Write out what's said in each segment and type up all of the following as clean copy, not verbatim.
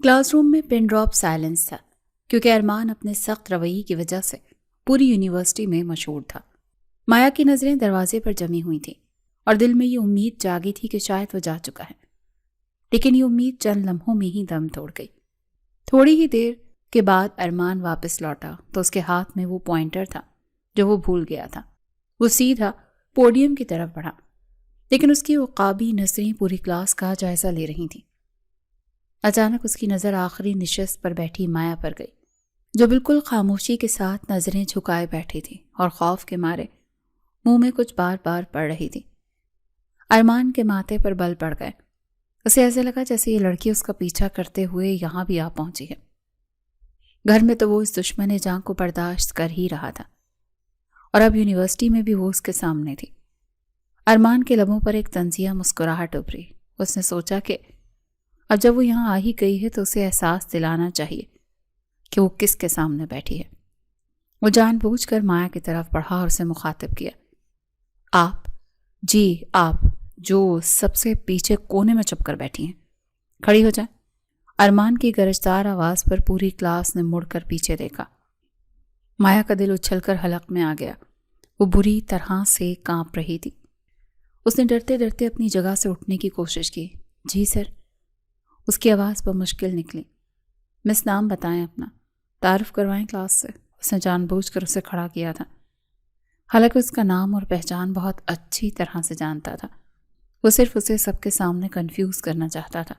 Class room میں pin drop silence تھا کیونکہ ارمان اپنے سخت رویے کی وجہ سے پوری یونیورسٹی میں مشہور تھا۔ مایا کی نظریں دروازے پر جمی ہوئی تھیں اور دل میں یہ امید جاگی تھی کہ شاید وہ جا چکا ہے، لیکن یہ امید چند لمحوں میں ہی دم توڑ گئی۔ تھوڑی ہی دیر کے بعد ارمان واپس لوٹا تو اس کے ہاتھ میں وہ پوائنٹر تھا جو وہ بھول گیا تھا۔ وہ سیدھا پوڈیم کی طرف بڑھا، لیکن اس کی عقابی نظریں پوری کلاس کا جائزہ لے رہی تھیں۔ اچانک اس کی نظر آخری نشست پر بیٹھی مایا پر گئی، جو بالکل خاموشی کے ساتھ نظریں جھکائے بیٹھی تھی اور خوف کے مارے منہ میں کچھ بار بار پڑ رہی تھی۔ ارمان کے ماتھے پر بل پڑ گئے۔ اسے ایسے لگا جیسے یہ لڑکی اس کا پیچھا کرتے ہوئے یہاں بھی آ پہنچی ہے۔ گھر میں تو وہ اس دشمن جان کو برداشت کر ہی رہا تھا، اور اب یونیورسٹی میں بھی وہ اس کے سامنے تھی۔ ارمان کے لبوں پر ایک طنزیہ مسکراہٹ ابھری۔ اس نے سوچا کہ اب جب وہ یہاں آ ہی گئی ہے تو اسے احساس دلانا چاہیے کہ وہ کس کے سامنے بیٹھی ہے۔ وہ جان بوجھ کر مایا کی طرف بڑھا اور اسے مخاطب کیا، آپ، جی آپ جو سب سے پیچھے کونے میں چھپ کر بیٹھی ہیں، کھڑی ہو جائیں۔ ارمان کی گرجدار آواز پر پوری کلاس نے مڑ کر پیچھے دیکھا۔ مایا کا دل اچھل کر حلق میں آ گیا۔ وہ بری طرح سے کانپ رہی تھی۔ اس نے ڈرتے ڈرتے اپنی جگہ سے اٹھنے کی کوشش کی۔ جی سر، اس کی آواز بمشکل نکلی۔ مس، نام بتائیں اپنا، تعارف کروائیں کلاس سے۔ اس نے جان بوجھ کر اسے کھڑا کیا تھا، حالانکہ اس کا نام اور پہچان بہت اچھی طرح سے جانتا تھا۔ وہ صرف اسے سب کے سامنے کنفیوز کرنا چاہتا تھا۔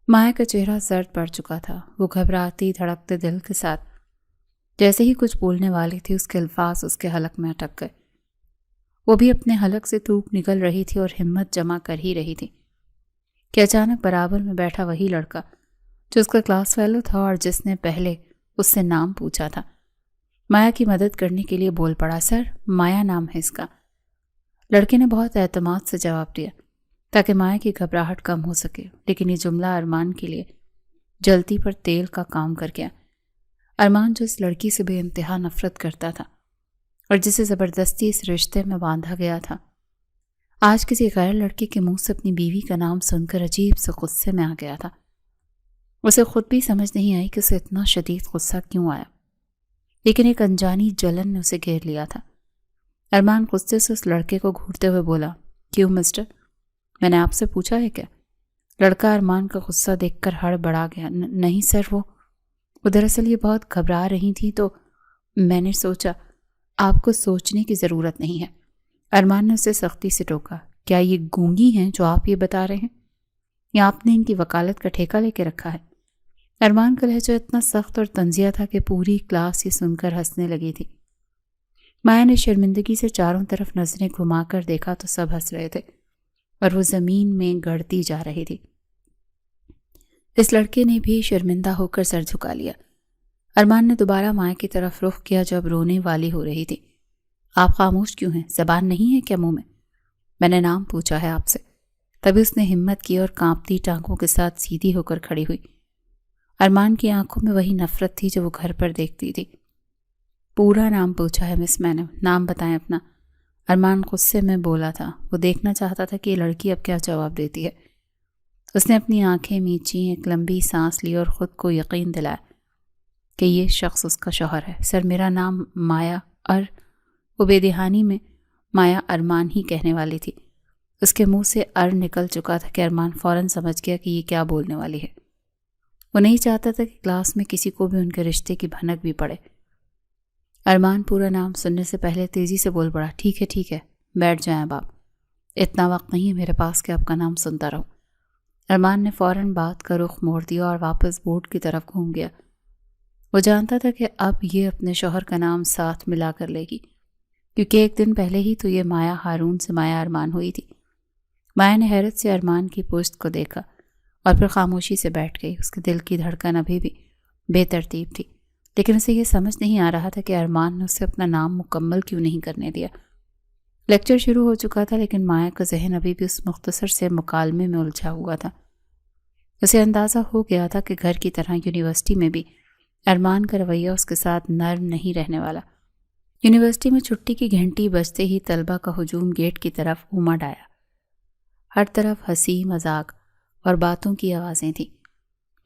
مایا کا چہرہ زرد پڑ چکا تھا۔ وہ گھبراتی دھڑکتے دل کے ساتھ جیسے ہی کچھ بولنے والی تھی، اس کے الفاظ اس کے حلق میں اٹک گئے۔ وہ بھی اپنے حلق سے تھوک نکل رہی تھی اور ہمت جمع کر ہی رہی تھی کہ اچانک برابر میں بیٹھا وہی لڑکا جو اس کا کلاس فیلو تھا اور جس نے پہلے اس سے نام پوچھا تھا، مایا کی مدد کرنے کے لیے بول پڑا، سر مایا نام ہے اس کا۔ لڑکے نے بہت اعتماد سے جواب دیا تاکہ مایا کی گھبراہٹ کم ہو سکے، لیکن یہ جملہ ارمان کے لیے جلتی پر تیل کا کام کر گیا۔ ارمان جو اس لڑکی سے بے انتہا نفرت کرتا تھا اور جسے زبردستی اس رشتے میں باندھا گیا تھا، آج کسی غیر لڑکے کے منہ سے اپنی بیوی کا نام سن کر عجیب سے غصے میں آ گیا تھا۔ اسے خود بھی سمجھ نہیں آئی کہ اسے اتنا شدید غصہ کیوں آیا، لیکن ایک انجانی جلن نے اسے گھیر لیا تھا۔ ارمان غصے سے اس لڑکے کو گھورتے ہوئے بولا، کیوں مسٹر، میں نے آپ سے پوچھا ہے کیا؟ لڑکا ارمان کا غصہ دیکھ کر ہڑبڑا گیا۔ نہیں سر، وہ دراصل یہ بہت گھبرا رہی تھی تو میں نے سوچا آپ کو سوچنے کی ضرورت نہیں ہے۔ ارمان نے اسے سختی سے ٹوکا، کیا یہ گونگی ہیں جو آپ یہ بتا رہے ہیں، یا آپ نے ان کی وکالت کا ٹھیکہ لے کے رکھا ہے؟ ارمان کا لہجہ اتنا سخت اور طنزیہ تھا کہ پوری کلاس یہ سن کر ہنسنے لگی تھی۔ مایا نے شرمندگی سے چاروں طرف نظریں گھما کر دیکھا تو سب ہنس رہے تھے اور وہ زمین میں گڑتی جا رہی تھی۔ اس لڑکے نے بھی شرمندہ ہو کر سر جھکا لیا۔ ارمان نے دوبارہ مایا کی طرف رخ کیا جو اب رونے والی ہو رہی تھی۔ آپ خاموش کیوں ہیں؟ زبان نہیں ہے کیا منہ میں نے نام پوچھا ہے آپ سے۔ تبھی اس نے ہمت کی اور کانپتی ٹانگوں کے ساتھ سیدھی ہو کر کھڑی ہوئی۔ ارمان کی آنکھوں میں وہی نفرت تھی جو وہ گھر پر دیکھتی تھی۔ پورا نام پوچھا ہے مس، میں نے، نام بتائیں اپنا۔ ارمان غصے میں بولا تھا۔ وہ دیکھنا چاہتا تھا کہ یہ لڑکی اب کیا جواب دیتی ہے۔ اس نے اپنی آنکھیں میچیں، ایک لمبی سانس لی اور خود کو یقین دلایا کہ یہ شخص اس کا شوہر ہے۔ سر میرا نام مایا وہ بے دہانی میں مایا ارمان ہی کہنے والی تھی۔ اس کے منہ سے نکل چکا تھا کہ ارمان فوراً سمجھ گیا کہ یہ کیا بولنے والی ہے۔ وہ نہیں چاہتا تھا کہ کلاس میں کسی کو بھی ان کے رشتے کی بھنک بھی پڑے۔ ارمان پورا نام سننے سے پہلے تیزی سے بول پڑا، ٹھیک ہے، بیٹھ جائیں اب آپ، اتنا وقت نہیں ہے میرے پاس کہ آپ کا نام سنتا رہوں۔ ارمان نے فوراً بات کا رخ موڑ دیا اور واپس بورڈ کی طرف گھوم گیا۔ وہ جانتا تھا کہ اب یہ اپنے شوہر کا نام ساتھ ملا کر لے گی، کیونکہ ایک دن پہلے ہی تو یہ مایا ہارون سے مایا ارمان ہوئی تھی۔ مایا نے حیرت سے ارمان کی پشت کو دیکھا اور پھر خاموشی سے بیٹھ گئی۔ اس کے دل کی دھڑکن ابھی بھی بے ترتیب تھی، لیکن اسے یہ سمجھ نہیں آ رہا تھا کہ ارمان نے اسے اپنا نام مکمل کیوں نہیں کرنے دیا۔ لیکچر شروع ہو چکا تھا، لیکن مایا کا ذہن ابھی بھی اس مختصر سے مکالمے میں الجھا ہوا تھا۔ اسے اندازہ ہو گیا تھا کہ گھر کی طرح یونیورسٹی میں بھی ارمان کا رویہ اس کے ساتھ نرم نہیں رہنے والا۔ یونیورسٹی میں چھٹی کی گھنٹی بجتے ہی طلبہ کا ہجوم گیٹ کی طرف امڑ آیا۔ ہر طرف ہنسی، مذاق اور باتوں کی آوازیں تھیں۔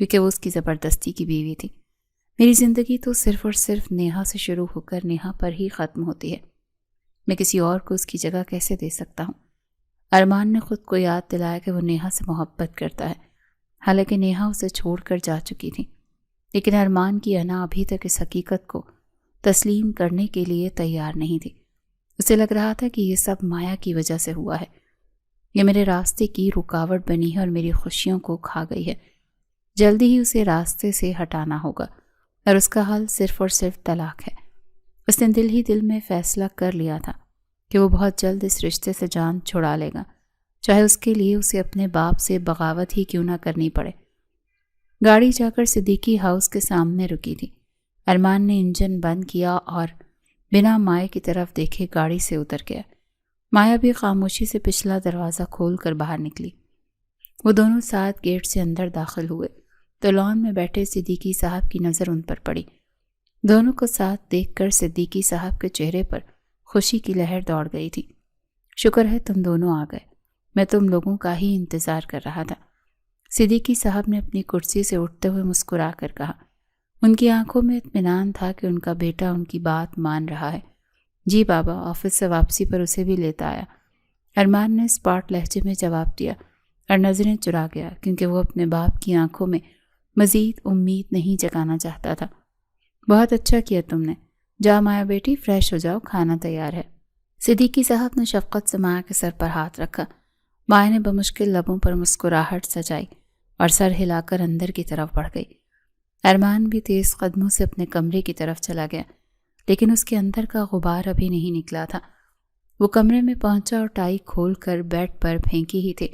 کیونکہ وہ اس کی زبردستی کی بیوی تھی۔ میری زندگی تو صرف اور صرف نیہا سے شروع ہو کر نیہا پر ہی ختم ہوتی ہے۔ میں کسی اور کو اس کی جگہ کیسے دے سکتا ہوں؟ ارمان نے خود کو یاد دلایا کہ وہ نیہا سے محبت کرتا ہے، حالانکہ نیہا اسے چھوڑ کر جا چکی تھی، لیکن ارمان کی انا ابھی تک اس حقیقت کو تسلیم کرنے کے لیے تیار نہیں تھی۔ اسے لگ رہا تھا کہ یہ سب مایا کی وجہ سے ہوا ہے، یہ میرے راستے کی رکاوٹ بنی ہے اور میری خوشیوں کو کھا گئی ہے۔ جلدی ہی اسے راستے سے ہٹانا ہوگا اور اس کا حل صرف اور صرف طلاق ہے۔ اس نے دل ہی دل میں فیصلہ کر لیا تھا کہ وہ بہت جلد اس رشتے سے جان چھڑا لے گا، چاہے اس کے لیے اسے اپنے باپ سے بغاوت ہی کیوں نہ کرنی پڑے۔ گاڑی جا کر صدیقی ہاؤس کے سامنے رکی تھی۔ ارمان نے انجن بند کیا اور بنا مائع کی طرف دیکھے گاڑی سے اتر گیا۔ مایا بھی خاموشی سے پچھلا دروازہ کھول کر باہر نکلی۔ وہ دونوں ساتھ گیٹ سے اندر داخل ہوئے تو لان میں بیٹھے صدیقی صاحب کی نظر ان پر پڑی۔ دونوں کو ساتھ دیکھ کر صدیقی صاحب کے چہرے پر خوشی کی لہر دوڑ گئی تھی۔ شکر ہے تم دونوں آ گئے، میں تم لوگوں کا ہی انتظار کر رہا تھا۔ صدیقی صاحب نے اپنی کرسی سے اٹھتے ہوئے مسکرا کر کہا۔ ان کی آنکھوں میں اطمینان تھا کہ ان کا بیٹا ان کی بات مان رہا ہے۔ جی بابا، آفس سے واپسی پر اسے بھی لیتا آیا، ارمان نے اسپاٹ لہجے میں جواب دیا اور نظریں چرا گیا کیونکہ وہ اپنے باپ کی آنکھوں میں مزید امید نہیں جگانا چاہتا تھا۔ بہت اچھا کیا تم نے، جا مایا بیٹی فریش ہو جاؤ، کھانا تیار ہے۔ صدیقی صاحب نے شفقت سے مایا کے سر پر ہاتھ رکھا۔ مایا نے بمشکل لبوں پر مسکراہٹ سجائی اور سر ہلا کر اندر کی طرف بڑھ گئی۔ ارمان بھی تیز قدموں سے اپنے کمرے کی طرف چلا گیا، لیکن اس کے اندر کا غبار ابھی نہیں نکلا تھا۔ وہ کمرے میں پہنچا اور ٹائی کھول کر بیڈ پر پھینکی ہی تھے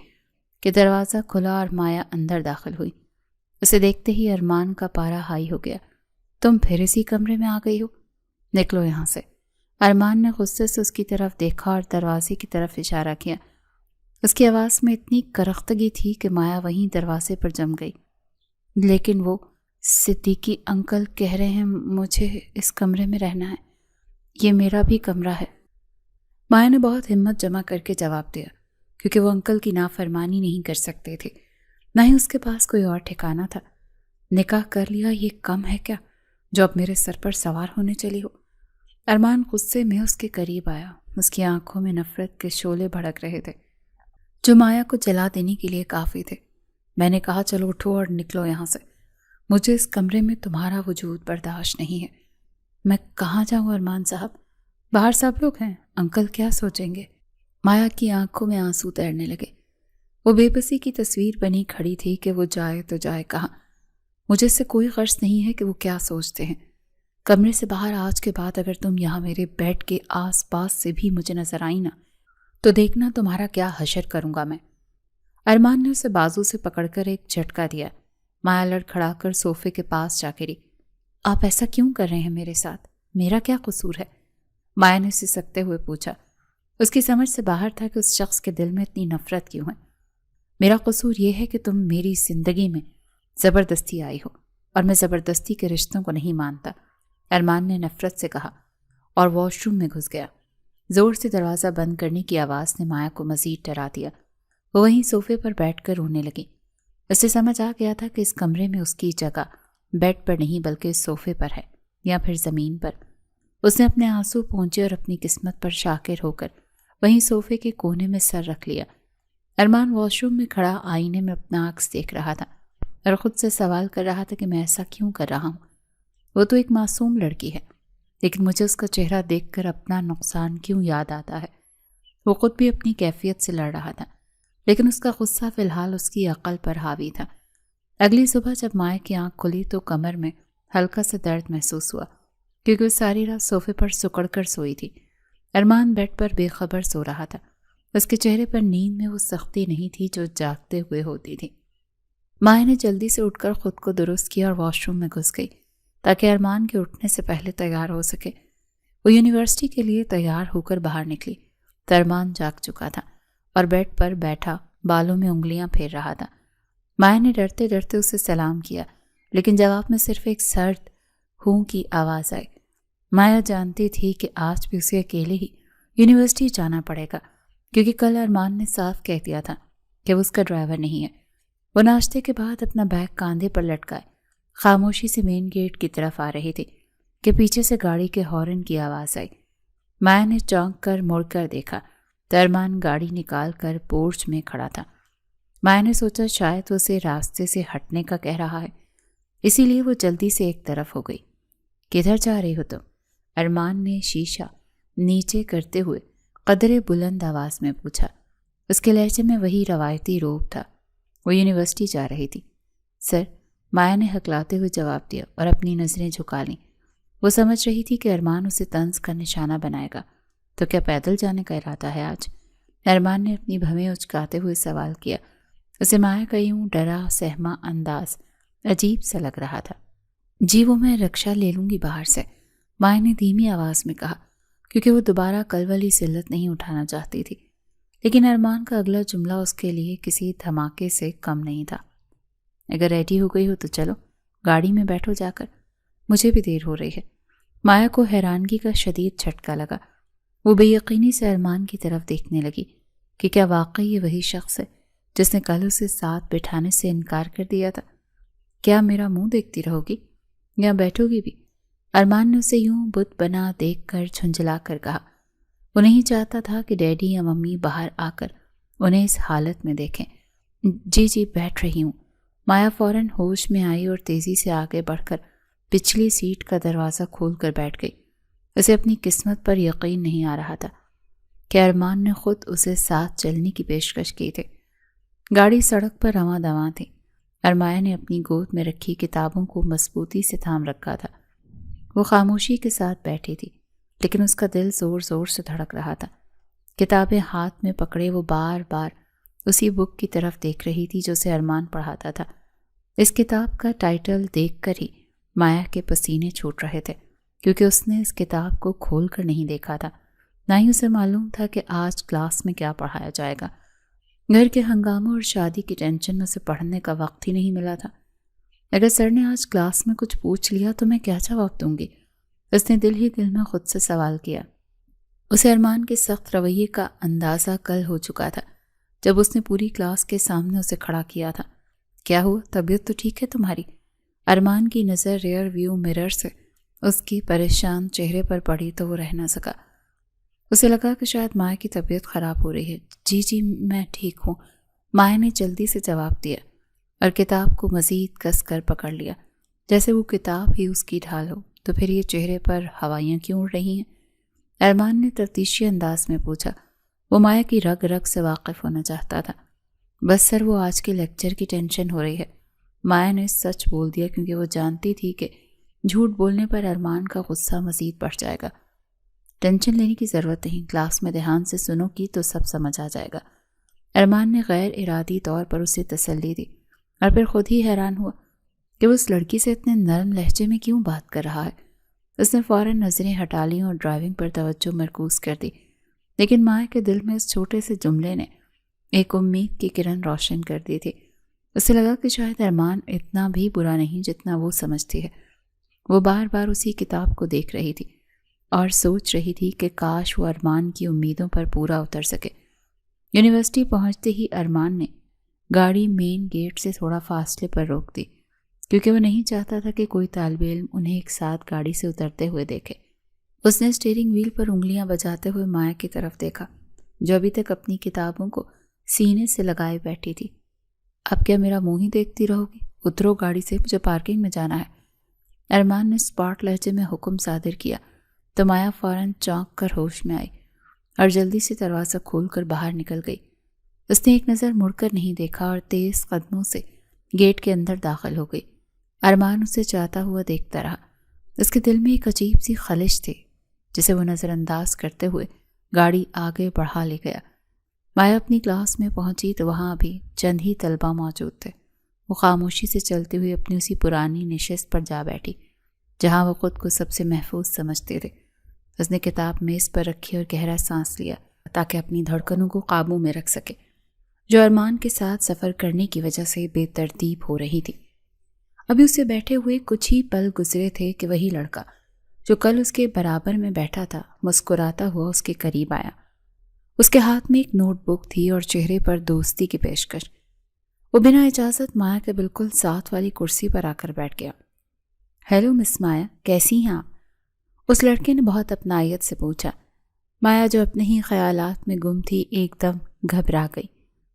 کہ دروازہ کھلا اور مایا اندر داخل ہوئی۔ اسے دیکھتے ہی ارمان کا پارا ہائی ہو گیا۔ تم پھر اسی کمرے میں آ گئی ہو؟ نکلو یہاں سے۔ ارمان نے غصے سے اس کی طرف دیکھا اور دروازے کی طرف اشارہ کیا۔ اس کی آواز میں اتنی کرختگی تھی کہ مایا وہیں دروازے پر جم گئی۔ لیکن وہ صدیقی انکل کہہ رہے ہیں مجھے اس کمرے میں رہنا ہے، یہ میرا بھی کمرہ ہے۔ مایا نے بہت ہمت جمع کر کے جواب دیا، کیونکہ وہ انکل کی نافرمانی نہیں کر سکتے تھے، نہ ہی اس کے پاس کوئی اور ٹھکانہ تھا۔ نکاح کر لیا یہ کم ہے کیا جو اب میرے سر پر سوار ہونے چلی ہو؟ ارمان غصے میں اس کے قریب آیا۔ اس کی آنکھوں میں نفرت کے شعلے بھڑک رہے تھے جو مایا کو جلا دینے کے لیے کافی تھے۔ میں نے کہا چلو اٹھو اور نکلو یہاں سے، مجھے اس کمرے میں تمہارا وجود برداشت نہیں ہے۔ میں کہاں جاؤں ارمان صاحب؟ باہر سب لوگ ہیں، انکل کیا سوچیں گے؟ مایا کی آنکھوں میں آنسو تیرنے لگے۔ وہ بے بسی کی تصویر بنی کھڑی تھی کہ وہ جائے تو جائے کہاں۔ مجھے اس سے کوئی غرض نہیں ہے کہ وہ کیا سوچتے ہیں۔ کمرے سے باہر آج کے بعد اگر تم یہاں میرے بیڈ کے آس پاس سے بھی مجھے نظر آئی نا تو دیکھنا تمہارا کیا حشر کروں گا میں۔ ارمان نے اسے بازو سے پکڑ کر ایک جھٹکا دیا۔ مایا لڑکھڑا کر صوفے کے پاس جا گری۔ آپ ایسا کیوں کر رہے ہیں میرے ساتھ؟ میرا کیا قصور ہے؟ مایا نے سسکتے ہوئے پوچھا۔ اس کی سمجھ سے باہر تھا کہ اس شخص کے دل میں اتنی نفرت کیوں ہے۔ میرا قصور یہ ہے کہ تم میری زندگی میں زبردستی آئی ہو اور میں زبردستی کے رشتوں کو نہیں مانتا، ارمان نے نفرت سے کہا اور واش روم میں گھس گیا۔ زور سے دروازہ بند کرنے کی آواز نے مایا کو مزید ڈرا دیا۔ وہ وہیں صوفے پر بیٹھ کر رونے لگی۔ اسے سمجھ آ گیا تھا کہ اس کمرے میں اس کی جگہ بیڈ پر نہیں بلکہ صوفے پر ہے یا پھر زمین پر۔ اس نے اپنے آنسو پونچھے اور اپنی قسمت پر شاکر ہو کر وہیں صوفے کے کونے میں سر رکھ لیا۔ ارمان واش روم میں کھڑا آئینے میں اپنا عکس دیکھ رہا تھا اور خود سے سوال کر رہا تھا کہ میں ایسا کیوں کر رہا ہوں؟ وہ تو ایک معصوم لڑکی ہے، لیکن مجھے اس کا چہرہ دیکھ کر اپنا نقصان کیوں یاد آتا ہے؟ وہ خود بھی اپنی کیفیت سے لڑ رہا تھا، لیکن اس کا غصہ فی الحال اس کی عقل پر حاوی تھا۔ اگلی صبح جب مایا کی آنکھ کھلی تو کمر میں ہلکا سا درد محسوس ہوا، کیونکہ وہ ساری رات صوفے پر سکڑ کر سوئی تھی۔ ارمان بیڈ پر بے خبر سو رہا تھا۔ اس کے چہرے پر نیند میں وہ سختی نہیں تھی جو جاگتے ہوئے ہوتی تھی۔ مایا نے جلدی سے اٹھ کر خود کو درست کیا اور واش روم میں گھس گئی تاکہ ارمان کے اٹھنے سے پہلے تیار ہو سکے۔ وہ یونیورسٹی کے لیے تیار ہو کر باہر نکلی تو ارمان جاگ چکا تھا اور بیڈ پر بیٹھا بالوں میں انگلیاں پھیر رہا تھا۔ مایا نے ڈرتے ڈرتے اسے سلام کیا، لیکن جواب میں صرف ایک سرد ہوں کی آواز آئی۔ مایا جانتی تھی کہ آج بھی اسے اکیلے ہی یونیورسٹی جانا پڑے گا، کیونکہ کل ارمان نے صاف کہہ دیا تھا کہ وہ اس کا ڈرائیور نہیں ہے۔ وہ ناشتے کے بعد اپنا بیگ کاندھے پر لٹکائے خاموشی سے مین گیٹ کی طرف آ رہے تھے کہ پیچھے سے گاڑی کے ہارن کی آواز آئی۔ مایا نے چونک کر مڑ کر دیکھا تو ارمان گاڑی نکال کر پورچ میں کھڑا تھا۔ مایا نے سوچا شاید وہ اسے راستے سے ہٹنے کا کہہ رہا ہے، اسی لیے وہ جلدی سے ایک طرف ہو گئی۔ کدھر جا رہی ہو تم؟ ارمان نے شیشہ نیچے کرتے ہوئے قدرے بلند آواز میں پوچھا۔ اس کے لہجے میں وہی روایتی روپ تھا۔ وہ یونیورسٹی جا رہی تھی سر، مایا نے ہکلاتے ہوئے جواب دیا اور اپنی نظریں جھکا لیں۔ وہ سمجھ رہی تھی کہ ارمان اسے طنز کا نشانہ بنائے گا، تو کیا پیدل جانے کا ارادہ ہے آج؟ ارمان نے اپنی بھویں اچکاتے ہوئے سوال کیا۔ اسے مایا کا یوں ڈرا سہما انداز عجیب سا لگ رہا تھا۔ جی وہ میں رکشا لے لوں گی باہر سے، مایا نے دھیمی آواز میں کہا، کیونکہ وہ دوبارہ کل والی ذلت نہیں اٹھانا چاہتی تھی۔ لیکن ارمان کا اگلا جملہ اس کے لیے کسی دھماکے سے کم نہیں تھا۔ اگر ریڈی ہو گئی ہو تو چلو، گاڑی میں بیٹھو جا کر، مجھے بھی دیر ہو رہی ہے۔ مایا کو حیرانگی کا شدید جھٹکا لگا۔ وہ بے یقینی سے ارمان کی طرف دیکھنے لگی کہ کیا واقعی یہ وہی شخص ہے جس نے کل اسے ساتھ بٹھانے سے انکار کر دیا تھا؟ کیا میرا منہ دیکھتی رہو گی یا بیٹھو گی بھی؟ ارمان نے اسے یوں بت بنا دیکھ کر جھنجھلا کر کہا۔ وہ نہیں چاہتا تھا کہ ڈیڈی یا ممی باہر آ کر انہیں اس حالت میں دیکھیں۔ جی بیٹھ رہی ہوں۔ مایا فوراً ہوش میں آئی اور تیزی سے آگے بڑھ کر پچھلی سیٹ کا دروازہ کھول کر بیٹھ گئی۔ اسے اپنی قسمت پر یقین نہیں آ رہا تھا کہ ارمان نے خود اسے ساتھ چلنے کی پیشکش کی تھی۔ گاڑی سڑک پر رواں دواں تھی اور مایا نے اپنی گود میں رکھی کتابوں کو مضبوطی سے تھام رکھا تھا۔ وہ خاموشی کے ساتھ بیٹھی تھی، لیکن اس کا دل زور زور سے دھڑک رہا تھا۔ کتابیں ہاتھ میں پکڑے وہ بار بار اسی بک کی طرف دیکھ رہی تھی جو اسے ارمان پڑھاتا تھا۔ اس کتاب کا ٹائٹل دیکھ کر ہی مایا کے پسینے چھوٹ رہے تھے، کیونکہ اس نے اس کتاب کو کھول کر نہیں دیکھا تھا، نہ ہی اسے معلوم تھا کہ آج کلاس میں کیا پڑھایا جائے گا۔ گھر کے ہنگاموں اور شادی کی ٹینشن میں اسے پڑھنے کا وقت ہی نہیں ملا تھا۔ اگر سر نے آج کلاس میں کچھ پوچھ لیا تو میں کیا جواب دوں گی؟ اس نے دل ہی دل میں خود سے سوال کیا۔ اسے ارمان کے سخت رویے کا اندازہ کل ہو چکا تھا جب اس نے پوری کلاس کے سامنے اسے کھڑا کیا تھا۔ کیا ہوا؟ طبیعت تو ٹھیک ہے تمہاری؟ ارمان کی نظر ریئر ویو مرر سے اس کی پریشان چہرے پر پڑی تو وہ رہ نہ سکا۔ اسے لگا کہ شاید مایا کی طبیعت خراب ہو رہی ہے۔ جی میں ٹھیک ہوں، مایا نے جلدی سے جواب دیا اور کتاب کو مزید کس کر پکڑ لیا، جیسے وہ کتاب ہی اس کی ڈھال ہو۔ تو پھر یہ چہرے پر ہوائیاں کیوں اڑ رہی ہیں؟ ارمان نے تفتیشی انداز میں پوچھا۔ وہ مایا کی رگ رگ سے واقف ہونا چاہتا تھا۔ بس سر وہ آج کے لیکچر کی ٹینشن ہو رہی ہے، مایا نے سچ بول دیا، کیونکہ وہ جانتی تھی کہ جھوٹ بولنے پر ارمان کا غصہ مزید بڑھ جائے گا۔ ٹینشن لینے کی ضرورت نہیں، کلاس میں دھیان سے سنو گی تو سب سمجھ آ جائے گا۔ ارمان نے غیر ارادی طور پر اسے تسلی دی اور پھر خود ہی حیران ہوا کہ وہ اس لڑکی سے اتنے نرم لہجے میں کیوں بات کر رہا ہے۔ اس نے فوراً نظریں ہٹا لیں اور ڈرائیونگ پر توجہ مرکوز کر دی، لیکن مایا کے دل میں اس چھوٹے سے جملے نے ایک امید کی کرن روشن کر دی تھی۔ اسے لگا کہ شاید ارمان اتنا بھی برا نہیں جتنا وہ سمجھتی ہے۔ وہ بار بار اسی کتاب کو دیکھ رہی تھی اور سوچ رہی تھی کہ کاش وہ ارمان کی امیدوں پر پورا اتر سکے۔ یونیورسٹی پہنچتے ہی ارمان نے گاڑی مین گیٹ سے تھوڑا فاصلے پر روک دی، کیونکہ وہ نہیں چاہتا تھا کہ کوئی طالب علم انہیں ایک ساتھ گاڑی سے اترتے ہوئے دیکھے۔ اس نے اسٹیئرنگ وہیل پر انگلیاں بجاتے ہوئے مایا کی طرف دیکھا، جو ابھی تک اپنی کتابوں کو سینے سے لگائے بیٹھی تھی۔ اب کیا میرا منہ ہی دیکھتی رہو گی؟ اترو گاڑی سے، مجھے پارکنگ میں جانا ہے۔ ارمان نے اسپاٹ لہجے میں حکم صادر کیا تو مایا فوراً چونک کر ہوش میں آئی اور جلدی سے دروازہ کھول کر باہر نکل گئی۔ اس نے ایک نظر مڑ کر نہیں دیکھا اور تیز قدموں سے گیٹ کے اندر داخل ہو گئی۔ ارمان اسے چاہتا ہوا دیکھتا رہا۔ اس کے دل میں ایک عجیب سی خلش تھی جسے وہ نظر انداز کرتے ہوئے گاڑی آگے بڑھا لے گیا۔ مایا اپنی کلاس میں پہنچی تو وہاں بھی چند ہی طلبہ موجود تھے۔ وہ خاموشی سے چلتے ہوئے اپنی اسی پرانی نشست پر جا بیٹھی جہاں وہ خود کو سب سے محفوظ سمجھتے تھے۔ اس نے کتاب میز پر رکھی اور گہرا سانس لیا تاکہ اپنی دھڑکنوں کو قابو میں رکھ سکے، جو ارمان کے ساتھ سفر کرنے کی وجہ سے بے ترتیب ہو رہی تھی۔ ابھی اسے بیٹھے ہوئے کچھ ہی پل گزرے تھے کہ وہی لڑکا جو کل اس کے برابر میں بیٹھا تھا مسکراتا ہوا اس کے قریب آیا۔ اس کے ہاتھ میں ایک نوٹ بک تھی اور چہرے پر دوستی کی پیشکش۔ وہ بنا اجازت مایا کے بالکل ساتھ والی کرسی پر آ کر بیٹھ گیا۔ ہیلو مس مایا، کیسی ہیں آپ؟ اس لڑکے نے بہت اپنائیت سے پوچھا۔ مایا جو اپنے ہی خیالات میں گم تھی ایک دم گھبرا گئی۔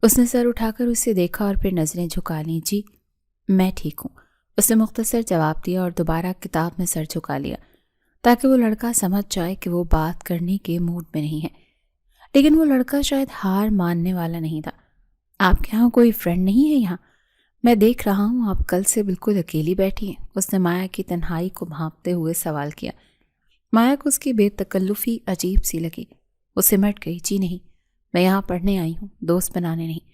اس نے سر اٹھا کر اسے دیکھا اور پھر نظریں جھکا لیں۔ جی میں ٹھیک ہوں، اس نے مختصر جواب دیا اور دوبارہ کتاب میں سر جھکا لیا تاکہ وہ لڑکا سمجھ جائے کہ وہ بات کرنے کے موڈ میں نہیں ہے۔ لیکن وہ لڑکا شاید ہار ماننے والا نہیں تھا۔ آپ کے ہاں کوئی فرینڈ نہیں ہے یہاں؟ میں دیکھ رہا ہوں آپ کل سے بالکل اکیلی بیٹھی ہیں، اس نے مایا کی تنہائی کو بھانپتے ہوئے سوال کیا۔ مایا کو اس کی بے تکلفی عجیب سی لگی۔ وہ سمٹ گئی۔ جی نہیں، میں یہاں پڑھنے آئی ہوں، دوست بنانے نہیں،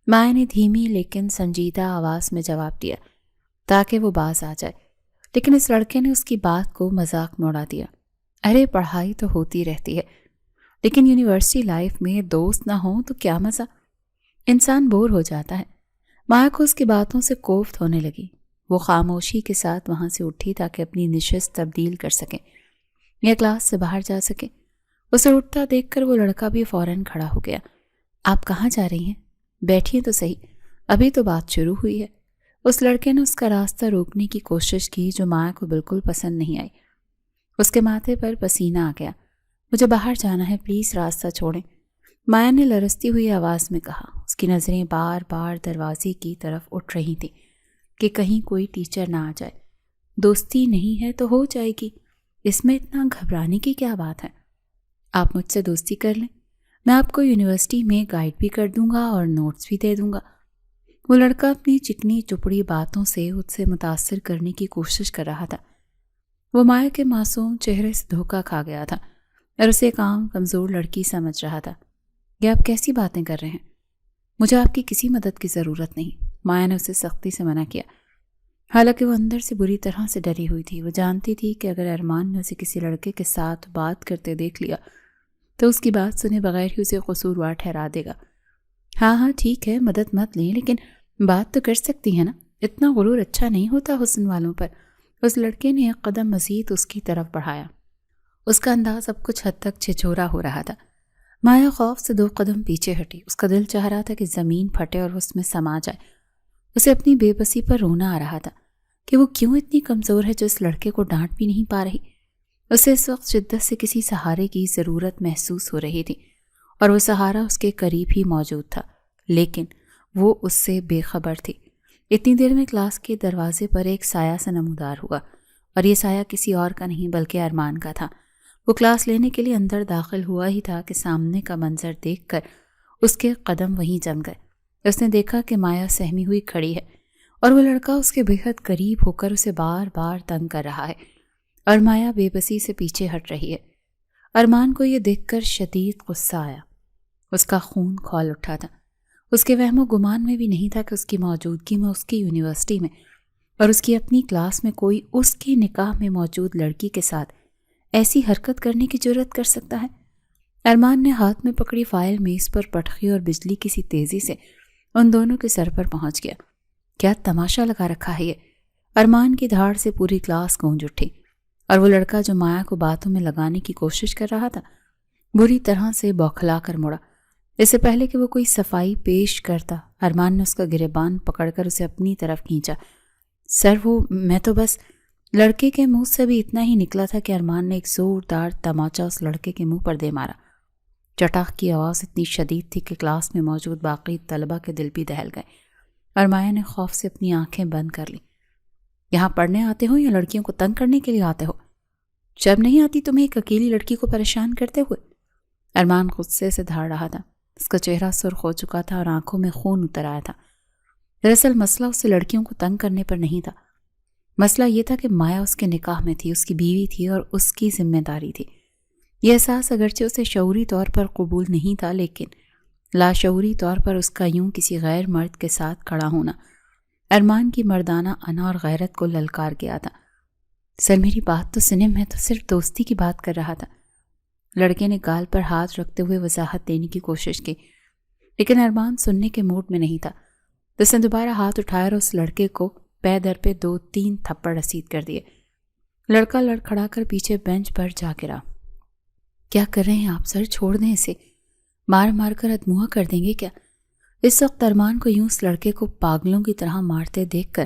مایا نے دھیمی لیکن سنجیدہ آواز میں جواب دیا تاکہ وہ باز آ جائے۔ لیکن اس لڑکے نے اس کی بات کو مذاق میں اڑا دیا۔ ارے پڑھائی تو ہوتی رہتی ہے، لیکن یونیورسٹی لائف میں دوست نہ ہوں تو کیا مزہ، انسان بور ہو جاتا ہے۔ مایا کو اس کی باتوں سے کوفت ہونے لگی۔ وہ خاموشی کے ساتھ وہاں سے اٹھی تاکہ اپنی نشست تبدیل کر سکے یا کلاس سے باہر جا سکے۔ اسے اٹھتا دیکھ کر وہ لڑکا بھی فوراً کھڑا ہو گیا۔ آپ کہاں جا رہی ہیں؟ بیٹھیے تو صحیح، ابھی تو بات شروع ہوئی ہے۔ اس لڑکے نے اس کا راستہ روکنے کی کوشش کی جو مایا کو بالکل پسند نہیں آئی۔ اس کے ماتھے پر پسینہ آ گیا۔ مجھے باہر جانا ہے، پلیز راستہ چھوڑیں، مایا نے لرزتی ہوئی آواز میں کہا۔ اس کی نظریں بار بار دروازے کی طرف اٹھ رہی تھیں کہ کہیں کوئی ٹیچر نہ آ جائے۔ دوستی نہیں ہے تو ہو جائے گی، اس میں اتنا گھبرانے کی کیا بات ہے؟ آپ مجھ سے دوستی کر لیں، میں آپ کو یونیورسٹی میں گائیڈ بھی کر دوں گا اور نوٹس بھی دے دوں گا۔ وہ لڑکا اپنی چکنی چپڑی باتوں سے اس سے متاثر کرنے کی کوشش کر رہا تھا۔ وہ مایا کے معصوم چہرے سے دھوکا کھا گیا تھا اور اسے ایک عام کمزور لڑکی سمجھ رہا تھا۔ یہ آپ کیسی باتیں کر رہے ہیں؟ مجھے آپ کی کسی مدد کی ضرورت نہیں، مایا نے اسے سختی سے منع کیا۔ حالانکہ وہ اندر سے بری طرح سے ڈری ہوئی تھی۔ وہ جانتی تھی کہ اگر ارمان نے اسے کسی لڑکے کے ساتھ بات کرتے دیکھ لیا تو اس کی بات سنے بغیر ہی اسے قصوروار ٹھہرا دے گا۔ ہاں ٹھیک ہے، مدد مت لیں، لیکن بات تو کر سکتی ہے نا، اتنا غرور اچھا نہیں ہوتا حسن والوں پر۔ اس لڑکے نے ایک قدم مزید اس کی طرف بڑھایا۔ اس کا انداز اب کچھ حد تک چھچھورا ہو رہا تھا۔ مایا خوف سے 2 قدم پیچھے ہٹی۔ اس کا دل چاہ رہا تھا کہ زمین پھٹے اور اس میں سما جائے۔ اسے اپنی بے بسی پر رونا آ رہا تھا کہ وہ کیوں اتنی کمزور ہے جو اس لڑکے کو ڈانٹ بھی نہیں پا رہی۔ اسے اس وقت شدت سے کسی سہارے کی ضرورت محسوس ہو رہی تھی اور وہ سہارا اس کے قریب ہی موجود تھا، لیکن وہ اس سے بے خبر تھی۔ اتنی دیر میں کلاس کے دروازے پر ایک سایہ سا نمودار ہوا اور یہ سایہ کسی اور کا نہیں بلکہ ارمان کا تھا۔ وہ کلاس لینے کے لیے اندر داخل ہوا ہی تھا کہ سامنے کا منظر دیکھ کر اس کے قدم وہیں جم گئے۔ اس نے دیکھا کہ مایا سہمی ہوئی کھڑی ہے اور وہ لڑکا اس کے بہت قریب ہو کر اسے بار بار تنگ کر رہا ہے اور مایا بے بسی سے پیچھے ہٹ رہی ہے۔ ارمان کو یہ دیکھ کر شدید غصہ آیا۔ اس کا خون کھول اٹھا تھا۔ اس کے وہم و گمان میں بھی نہیں تھا کہ اس کی موجودگی میں اس کی یونیورسٹی میں اور اس کی اپنی کلاس میں کوئی اس کی نکاح میں موجود لڑکی کے ساتھ ایسی حرکت کرنے کی جرأت کر سکتا ہے۔ ارمان نے ہاتھ میں پکڑی فائل میز پر پٹکی اور بجلی کسی تیزی سے ان دونوں کے سر پر پہنچ گیا۔ کیا تماشا لگا رکھا ہے یہ؟ ارمان کی دھاڑ سے پوری کلاس گونج اٹھی اور وہ لڑکا جو مایا کو باتوں میں لگانے کی کوشش کر رہا تھا بری طرح سے بوکھلا کر مڑا۔ اس سے پہلے کہ وہ کوئی صفائی پیش کرتا، ارمان نے اس کا گریبان پکڑ کر اسے اپنی طرف کھینچا۔ سر میں تو بس… لڑکے کے منہ سے بھی اتنا ہی نکلا تھا کہ ارمان نے ایک زوردار تماچا اس لڑکے کے منہ پر دے مارا۔ چٹاخ کی آواز اتنی شدید تھی کہ کلاس میں موجود باقی طلبہ کے دل بھی دہل گئے اور مایا نے خوف سے اپنی آنکھیں بند کر لی۔ یہاں پڑھنے آتے ہو یا لڑکیوں کو تنگ کرنے کے لیے آتے ہو؟ شرم نہیں آتی تمہیں ایک اکیلی لڑکی کو پریشان کرتے ہوئے؟ ارمان غصے سے دھاڑ رہا تھا۔ اس کا چہرہ سرخ ہو چکا تھا اور آنکھوں میں خون اتر آیا تھا۔ دراصل مسئلہ اس سے لڑکیوں کو تنگ کرنے پر نہیں تھا۔ مسئلہ یہ تھا کہ مایا اس کے نکاح میں تھی، اس کی بیوی تھی اور اس کی ذمہ داری تھی۔ یہ احساس اگرچہ اسے شعوری طور پر قبول نہیں تھا، لیکن لاشعوری طور پر اس کا یوں کسی غیر مرد کے ساتھ کھڑا ہونا ارمان کی مردانہ انا اور غیرت کو للکار گیا تھا۔ سر میری بات تو سنیں، میں تو صرف دوستی کی بات کر رہا تھا۔ لڑکے نے گال پر ہاتھ رکھتے ہوئے وضاحت دینے کی کوشش کی، لیکن ارمان سننے کے موڈ میں نہیں تھا۔ اس نے دوبارہ ہاتھ اٹھایا اور اس لڑکے کو پے در پہ 2-3 تھپڑ رسید کر دیے۔ لڑکا لڑکھڑا کر پیچھے بینچ پر جا گرا۔ کیا کر رہے ہیں آپ سر؟ چھوڑ دیں اسے، مار مار کر ادموا کر دیں گے کیا؟ اس وقت ارمان کو یوں اس لڑکے کو پاگلوں کی طرح مارتے دیکھ کر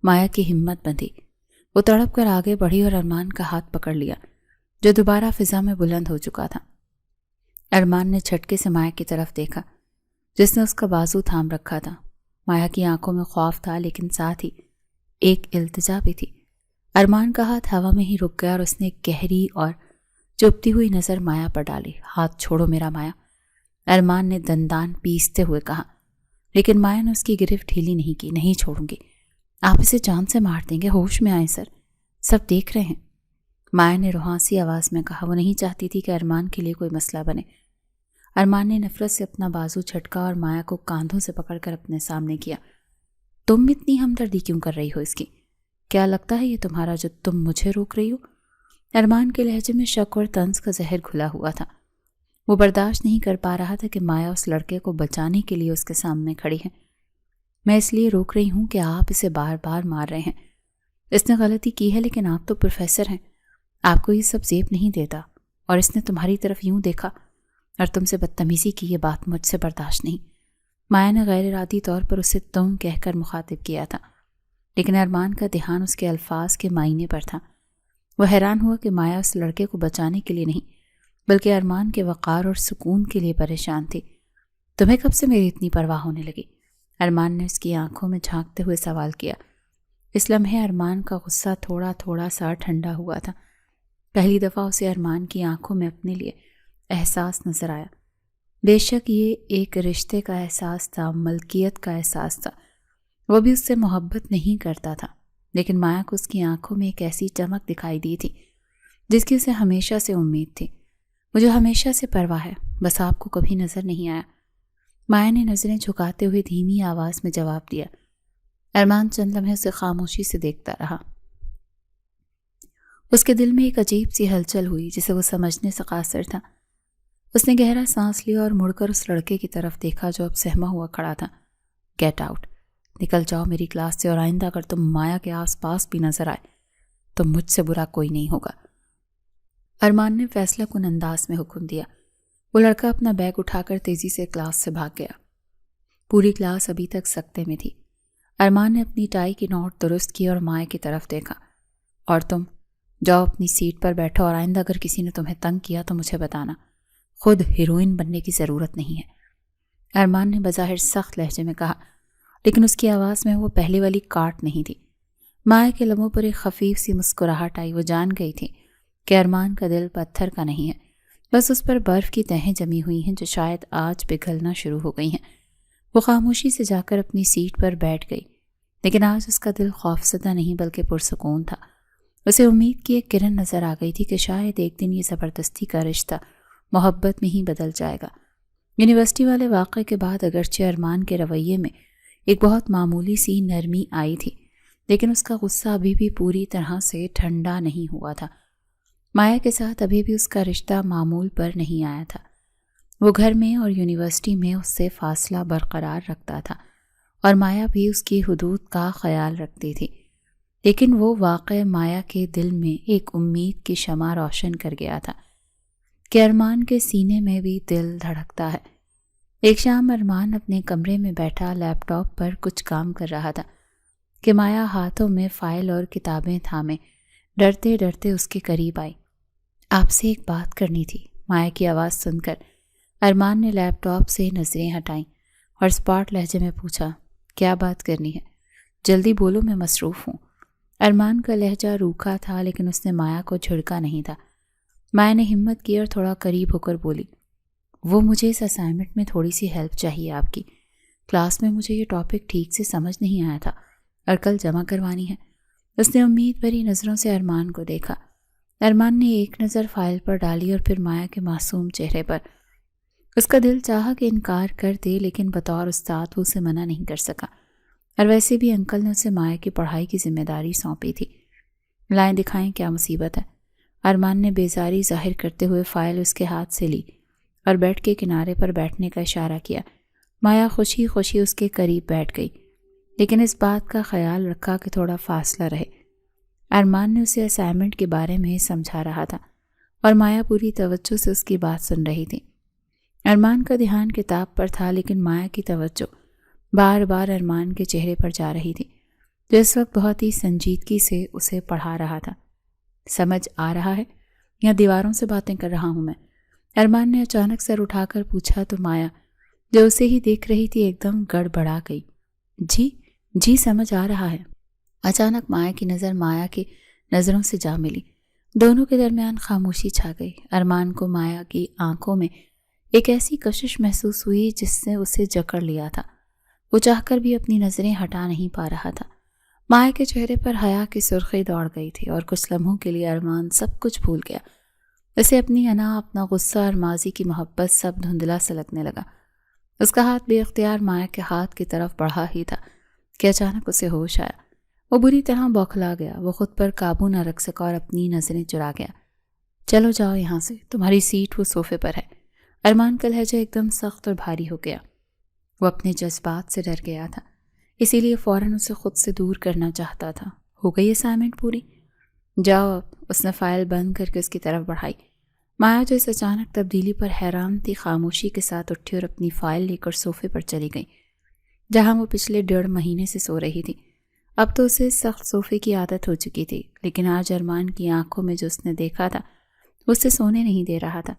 مایا کی ہمت بندھی۔ وہ تڑپ کر آگے بڑھی اور ارمان کا ہاتھ پکڑ لیا جو دوبارہ فضا میں بلند ہو چکا تھا۔ ارمان نے جھٹکے سے مایا کی طرف دیکھا جس نے اس کا بازو تھام رکھا تھا۔ مایا کی آنکھوں میں خوف تھا لیکن ساتھ ہی ایک التجا بھی تھی۔ ارمان کا ہاتھ ہوا میں ہی رک گیا اور اس نے ایک گہری اور چبھتی ہوئی نظر مایا پر ڈالی۔ ہاتھ چھوڑو میرا مایا، ارمان نے دندان پیستے ہوئے کہا، لیکن مایا نے اس کی گرفت ڈھیلی نہیں کی۔ نہیں چھوڑوں گی، آپ اسے جان سے مار دیں گے، ہوش میں آئیں سر، سب دیکھ رہے ہیں، مایا نے روحانسی آواز میں کہا۔ وہ نہیں چاہتی تھی کہ ارمان کے لیے کوئی مسئلہ بنے۔ ارمان نے نفرت سے اپنا بازو جھٹکا اور مایا کو کاندھوں سے پکڑ کر اپنے سامنے کیا۔ تم اتنی ہمدردی کیوں کر رہی ہو اس کی؟ کیا لگتا ہے یہ تمہارا جو تم مجھے روک رہی ہو؟ ارمان کے لہجے میں شک اور طنز کا زہر گھلا ہوا تھا۔ وہ برداشت نہیں کر پا رہا تھا کہ مایا اس لڑکے کو بچانے کے لیے اس کے سامنے کھڑی ہے۔ میں اس لیے روک رہی ہوں کہ آپ اسے بار بار مار رہے ہیں۔ اس نے غلطی کی ہے لیکن آپ تو پروفیسر ہیں، آپ کو یہ سب زیب نہیں دیتا، اور اس نے تمہاری طرف یوں دیکھا اور تم سے بدتمیزی کی، یہ بات مجھ سے برداشت نہیں۔ مایا نے غیر ارادی طور پر اسے تم کہہ کر مخاطب کیا تھا، لیکن ارمان کا دھیان اس کے الفاظ کے معنی پر تھا۔ وہ حیران ہوا کہ مایا اس لڑکے کو بچانے کے لیے نہیں بلکہ ارمان کے وقار اور سکون کے لیے پریشان تھی۔ تمہیں کب سے میری اتنی پرواہ ہونے لگی؟ ارمان نے اس کی آنکھوں میں جھانکتے ہوئے سوال کیا۔ اس لمحے ارمان کا غصہ تھوڑا تھوڑا سا ٹھنڈا ہوا تھا۔ پہلی دفعہ اسے ارمان کی آنکھوں میں اپنے لیے احساس نظر آیا۔ بے شک یہ ایک رشتے کا احساس تھا، ملکیت کا احساس تھا۔ وہ بھی اس سے محبت نہیں کرتا تھا، لیکن مایا کو اس کی آنکھوں میں ایک ایسی چمک دکھائی دی تھی جس کی اسے ہمیشہ سے امید تھی۔ مجھے ہمیشہ سے پرواہ ہے، بس آپ کو کبھی نظر نہیں آیا، مایا نے نظریں جھکاتے ہوئے دھیمی آواز میں جواب دیا۔ ارمان چند لمحے اسے خاموشی سے دیکھتا رہا۔ اس کے دل میں ایک عجیب سی ہلچل ہوئی جسے وہ سمجھنے سے قاصر تھا۔ اس نے گہرا سانس لیا اور مڑ کر اس لڑکے کی طرف دیکھا جو اب سہما ہوا کھڑا تھا۔ گیٹ آؤٹ، نکل جاؤ میری کلاس سے، اور آئندہ اگر تم مایا کے آس پاس بھی نظر آئے تو مجھ سے برا کوئی نہیں ہوگا، ارمان نے فیصلہ کن انداز میں حکم دیا۔ وہ لڑکا اپنا بیگ اٹھا کر تیزی سے کلاس سے بھاگ گیا۔ پوری کلاس ابھی تک سکتے میں تھی۔ ارمان نے اپنی ٹائی کی نوٹ درست کی اور مایا کی طرف دیکھا۔ اور تم جاؤ اپنی سیٹ پر بیٹھو، اور آئندہ اگر کسی نے تمہیں تنگ کیا تو مجھے بتانا، خود ہیروئن بننے کی ضرورت نہیں ہے، ارمان نے بظاہر سخت لہجے میں کہا، لیکن اس کی آواز میں وہ پہلے والی کاٹ نہیں تھی۔ مایا کے لبوں پر ایک خفیف سی مسکراہٹ آئی۔ وہ جان گئی تھی کہ ارمان کا دل پتھر کا نہیں ہے، بس اس پر برف کی تہیں جمی ہوئی ہیں جو شاید آج پگھلنا شروع ہو گئی ہیں۔ وہ خاموشی سے جا کر اپنی سیٹ پر بیٹھ گئی، لیکن آج اس کا دل خوفزدہ نہیں بلکہ پرسکون تھا۔ اسے امید کی ایک کرن نظر آ گئی تھی کہ شاید ایک دن یہ زبردستی کا رشتہ محبت میں ہی بدل جائے گا۔ یونیورسٹی والے واقعے کے بعد اگرچہ ارمان کے رویے میں ایک بہت معمولی سی نرمی آئی تھی، لیکن اس کا غصہ ابھی بھی پوری طرح سے ٹھنڈا نہیں ہوا تھا۔ مایا کے ساتھ ابھی بھی اس کا رشتہ معمول پر نہیں آیا تھا۔ وہ گھر میں اور یونیورسٹی میں اس سے فاصلہ برقرار رکھتا تھا، اور مایا بھی اس کی حدود کا خیال رکھتی تھی، لیکن وہ واقعہ مایا کے دل میں ایک امید کی شمع روشن کر گیا تھا کہ ارمان کے سینے میں بھی دل دھڑکتا ہے۔ ایک شام ارمان اپنے کمرے میں بیٹھا لیپ ٹاپ پر کچھ کام کر رہا تھا کہ مایا ہاتھوں میں فائل اور کتابیں تھامے ڈرتے ڈرتے اس کے قریب آئی۔ آپ سے ایک بات کرنی تھی، مایا کی آواز سن کر ارمان نے لیپ ٹاپ سے نظریں ہٹائیں اور اسپاٹ لہجے میں پوچھا، کیا بات کرنی ہے؟ جلدی بولو، میں مصروف ہوں۔ ارمان کا لہجہ روکھا تھا لیکن اس نے مایا کو جھڑکا نہیں تھا۔ مایا نے ہمت کی اور تھوڑا قریب ہو کر بولی، وہ مجھے اس اسائنمنٹ میں تھوڑی سی ہیلپ چاہیے آپ کی۔ کلاس میں مجھے یہ ٹاپک ٹھیک سے سمجھ نہیں آیا تھا اور کل جمع کروانی ہے۔ اس نے امید بھری نظروں سے ارمان کو دیکھا۔ ارمان نے ایک نظر فائل پر ڈالی اور پھر مایا کے معصوم چہرے پر۔ اس کا دل چاہا کہ انکار کر دے، لیکن بطور استاد وہ اسے منع نہیں کر سکا، اور ویسے بھی انکل نے اسے مایا کی پڑھائی کی ذمہ داری سونپی تھی۔ لائیں دکھائیں، کیا مصیبت ہے؟ ارمان نے بیزاری ظاہر کرتے ہوئے فائل اس کے ہاتھ سے لی اور بیڈ کے کنارے پر بیٹھنے کا اشارہ کیا۔ مایا خوشی خوشی اس کے قریب بیٹھ گئی، لیکن اس بات کا خیال رکھا کہ تھوڑا فاصلہ رہے۔ ارمان نے اسے اسائنمنٹ کے بارے میں سمجھا رہا تھا اور مایا پوری توجہ سے اس کی بات سن رہی تھی۔ ارمان کا دھیان کتاب پر تھا، لیکن مایا کی توجہ بار بار ارمان کے چہرے پر جا رہی تھی، جو اس وقت بہت ہی سنجیدگی سے اسے پڑھا رہا تھا۔ سمجھ آ رہا ہے یا دیواروں سے باتیں کر رہا ہوں میں؟ ارمان نے اچانک سر اٹھا کر پوچھا تو مایا جو اسے ہی دیکھ رہی تھی ایک دم گڑبڑا گئی۔ جی سمجھ آ رہا ہے۔ اچانک مایا کی نظر مایا کی نظروں سے جا ملی۔ دونوں کے درمیان خاموشی چھا گئی۔ ارمان کو مایا کی آنکھوں میں ایک ایسی کشش محسوس ہوئی جس نے اسے جکڑ لیا تھا۔ وہ چاہ کر بھی اپنی نظریں ہٹا نہیں پا رہا تھا۔ مایا کے چہرے پر حیا کی سرخی دوڑ گئی تھی اور کچھ لمحوں کے لیے ارمان سب کچھ بھول گیا۔ اسے اپنی انا، اپنا غصہ اور ماضی کی محبت سب دھندلا سے لگنے لگا۔ اس کا ہاتھ بے اختیار مایا کے ہاتھ کی طرف بڑھا ہی تھا کہ اچانک اسے ہوش آیا۔ وہ بری طرح بوکھلا گیا۔ وہ خود پر قابو نہ رکھ سکا اور اپنی نظریں چرا گیا۔ چلو جاؤ یہاں سے، تمہاری سیٹ وہ صوفے پر ہے۔ ارمان کا لہجہ ایک دم سخت اور بھاری ہو گیا۔ وہ اپنے جذبات سے ڈر گیا تھا، اسی لیے فوراً اسے خود سے دور کرنا چاہتا تھا۔ ہو گئی اسائنمنٹ پوری؟ جاؤ اب، اس نے فائل بند کر کے اس کی طرف بڑھائی۔ مایا جو اس اچانک تبدیلی پر حیران تھی، خاموشی کے ساتھ اٹھی اور اپنی فائل لے کر صوفے پر چلی گئی، جہاں وہ پچھلے 1.5 مہینے سے سو رہی تھی۔ اب تو اسے سخت صوفے کی عادت ہو چکی تھی، لیکن آج ارمان کی آنکھوں میں جو اس نے دیکھا تھا وہ اسے سونے نہیں دے رہا تھا۔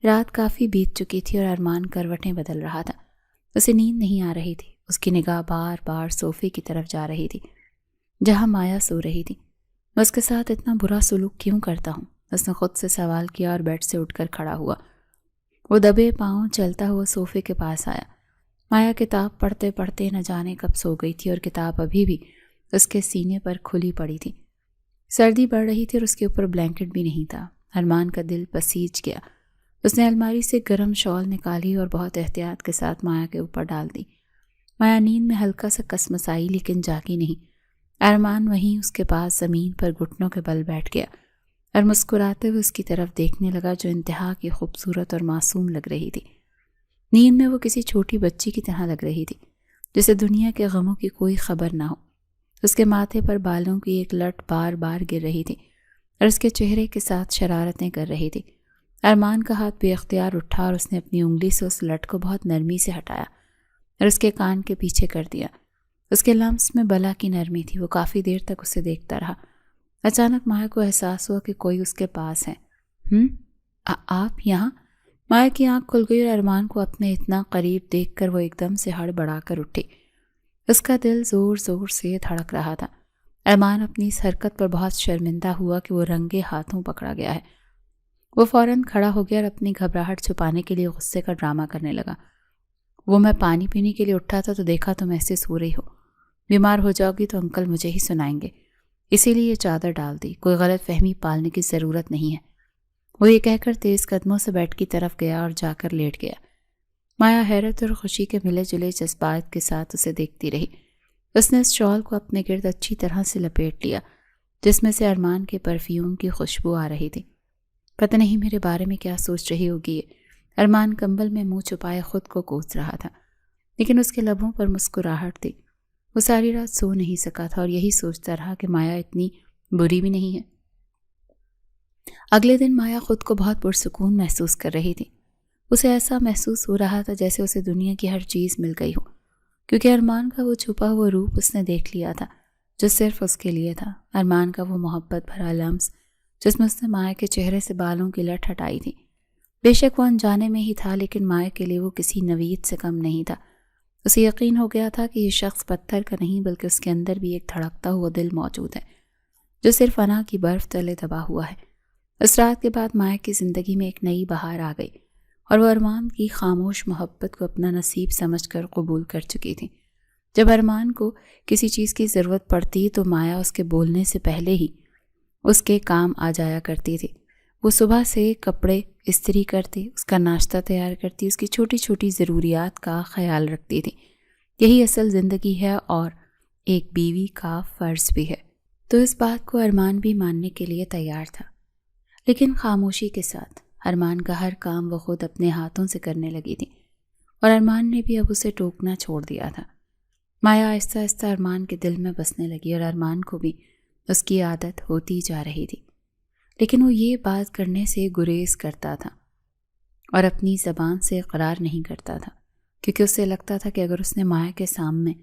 رات کافی بیت چکی تھی اور ارمان کروٹیں بدل رہا تھا۔ اسے نیند نہیں آ رہی تھی۔ اس کی نگاہ بار بار صوفے کی طرف جا رہی تھی جہاں مایا سو رہی تھی۔ میں اس کے ساتھ اتنا برا سلوک کیوں کرتا ہوں؟ اس نے خود سے سوال کیا اور بیڈ سے اٹھ کر کھڑا ہوا۔ وہ دبے پاؤں چلتا ہوا صوفے کے پاس آیا۔ مایا کتاب پڑھتے پڑھتے نہ جانے کب سو گئی تھی اور کتاب ابھی بھی اس کے سینے پر کھلی پڑی تھی۔ سردی بڑھ رہی تھی اور اس کے اوپر بلینکٹ بھی نہیں تھا۔ ارمان کا دل پسیج گیا۔ اس نے الماری سے گرم شال نکالی اور بہت احتیاط کے ساتھ مایا کے اوپر ڈال دی۔ مایا نیند میں ہلکا سا کسمسائی لیکن جاگی نہیں۔ ارمان وہیں اس کے پاس زمین پر گھٹنوں کے بل بیٹھ گیا اور مسکراتے ہوئے اس کی طرف دیکھنے لگا، جو انتہا کی خوبصورت اور معصوم لگ رہی تھی۔ نیند میں وہ کسی چھوٹی بچی کی طرح لگ رہی تھی جسے دنیا کے غموں کی کوئی خبر نہ ہو۔ اس کے ماتھے پر بالوں کی ایک لٹ بار بار گر رہی تھی اور اس کے چہرے کے ساتھ شرارتیں کر رہی تھی۔ ارمان کا ہاتھ بے اختیار اٹھا اور اس نے اپنی انگلی سے اس لٹ کو بہت نرمی سے ہٹایا اور اس کے کان کے پیچھے کر دیا۔ اس کے لمس میں بلا کی نرمی تھی۔ وہ کافی دیر تک اسے دیکھتا رہا۔ اچانک مایا کو احساس ہوا کہ کوئی اس کے پاس ہے۔ آپ یہاں؟ مایا کی آنکھ کھل گئی اور ارمان کو اپنے اتنا قریب دیکھ کر وہ ایک دم سے ہڑبڑا کر اٹھی۔ اس کا دل زور زور سے دھڑک رہا تھا۔ ارمان اپنی اس حرکت پر بہت شرمندہ ہوا کہ وہ رنگے ہاتھوں پکڑا گیا ہے۔ وہ فوراً کھڑا ہو گیا اور اپنی گھبراہٹ چھپانے کے لیے غصے کا ڈرامہ کرنے لگا۔ وہ میں پانی پینے کے لیے اٹھا تھا تو دیکھا تم ایسے سو رہی ہو۔ بیمار ہو جاؤ گی تو انکل مجھے ہی سنائیں گے، اسی لیے یہ چادر ڈال دی۔ کوئی غلط فہمی پالنے کی ضرورت نہیں ہے۔ وہ یہ کہہ کر تیز قدموں سے بیڈ کی طرف گیا اور جا کر لیٹ گیا۔ مایا حیرت اور خوشی کے ملے جلے جذبات کے ساتھ اسے دیکھتی رہی۔ اس نے اس شال کو اپنے گرد اچھی طرح سے لپیٹ لیا جس میں سے ارمان کے پرفیوم کی خوشبو آ رہی تھی۔ پتہ نہیں میرے بارے میں کیا سوچ رہی ہوگی یہ۔ ارمان کمبل میں منہ چھپائے خود کو کوس رہا تھا، لیکن اس کے لبوں پر مسکراہٹ تھی۔ وہ ساری رات سو نہیں سکا تھا اور یہی سوچتا رہا کہ مایا اتنی بری بھی نہیں ہے۔ اگلے دن مایا خود کو بہت پرسکون محسوس کر رہی تھی۔ اسے ایسا محسوس ہو رہا تھا جیسے اسے دنیا کی ہر چیز مل گئی ہو، کیونکہ ارمان کا وہ چھپا ہوا روپ اس نے دیکھ لیا تھا جو صرف اس کے لیے تھا۔ ارمان کا وہ محبت بھرا لمس جس میں اس نے مایا کے چہرے سے بالوں کی لٹ ہٹائی تھی۔ بے شک وہ انجانے میں ہی تھا، لیکن مایا کے لیے وہ کسی نوید سے کم نہیں تھا۔ اسے یقین ہو گیا تھا کہ یہ شخص پتھر کا نہیں بلکہ اس کے اندر بھی ایک دھڑکتا ہوا دل موجود ہے جو صرف انا کی برف تلے دبا ہوا ہے۔ اس رات کے بعد مایا کی زندگی میں ایک نئی بہار آ گئی اور وہ ارمان کی خاموش محبت کو اپنا نصیب سمجھ کر قبول کر چکی تھی۔ جب ارمان کو کسی چیز کی ضرورت پڑتی تو مایا اس کے بولنے سے پہلے ہی اس کے کام آ جایا کرتی تھی۔ وہ صبح سے کپڑے استری کرتی، اس کا ناشتہ تیار کرتی، اس کی چھوٹی چھوٹی ضروریات کا خیال رکھتی تھی۔ یہی اصل زندگی ہے اور ایک بیوی کا فرض بھی ہے۔ تو اس بات کو ارمان بھی ماننے کے لیے تیار تھا، لیکن خاموشی کے ساتھ۔ ارمان کا ہر کام وہ خود اپنے ہاتھوں سے کرنے لگی تھی اور ارمان نے بھی اب اسے ٹوکنا چھوڑ دیا تھا۔ مایا آہستہ آہستہ ارمان کے دل میں بسنے لگی اور ارمان کو بھی اس کی عادت ہوتی جا رہی تھی، لیکن وہ یہ بات کرنے سے گریز کرتا تھا۔ اور اپنی زبان سے اقرار نہیں کرتا تھا، کیونکہ اسے لگتا تھا کہ اگر اس نے مایا کے سامنے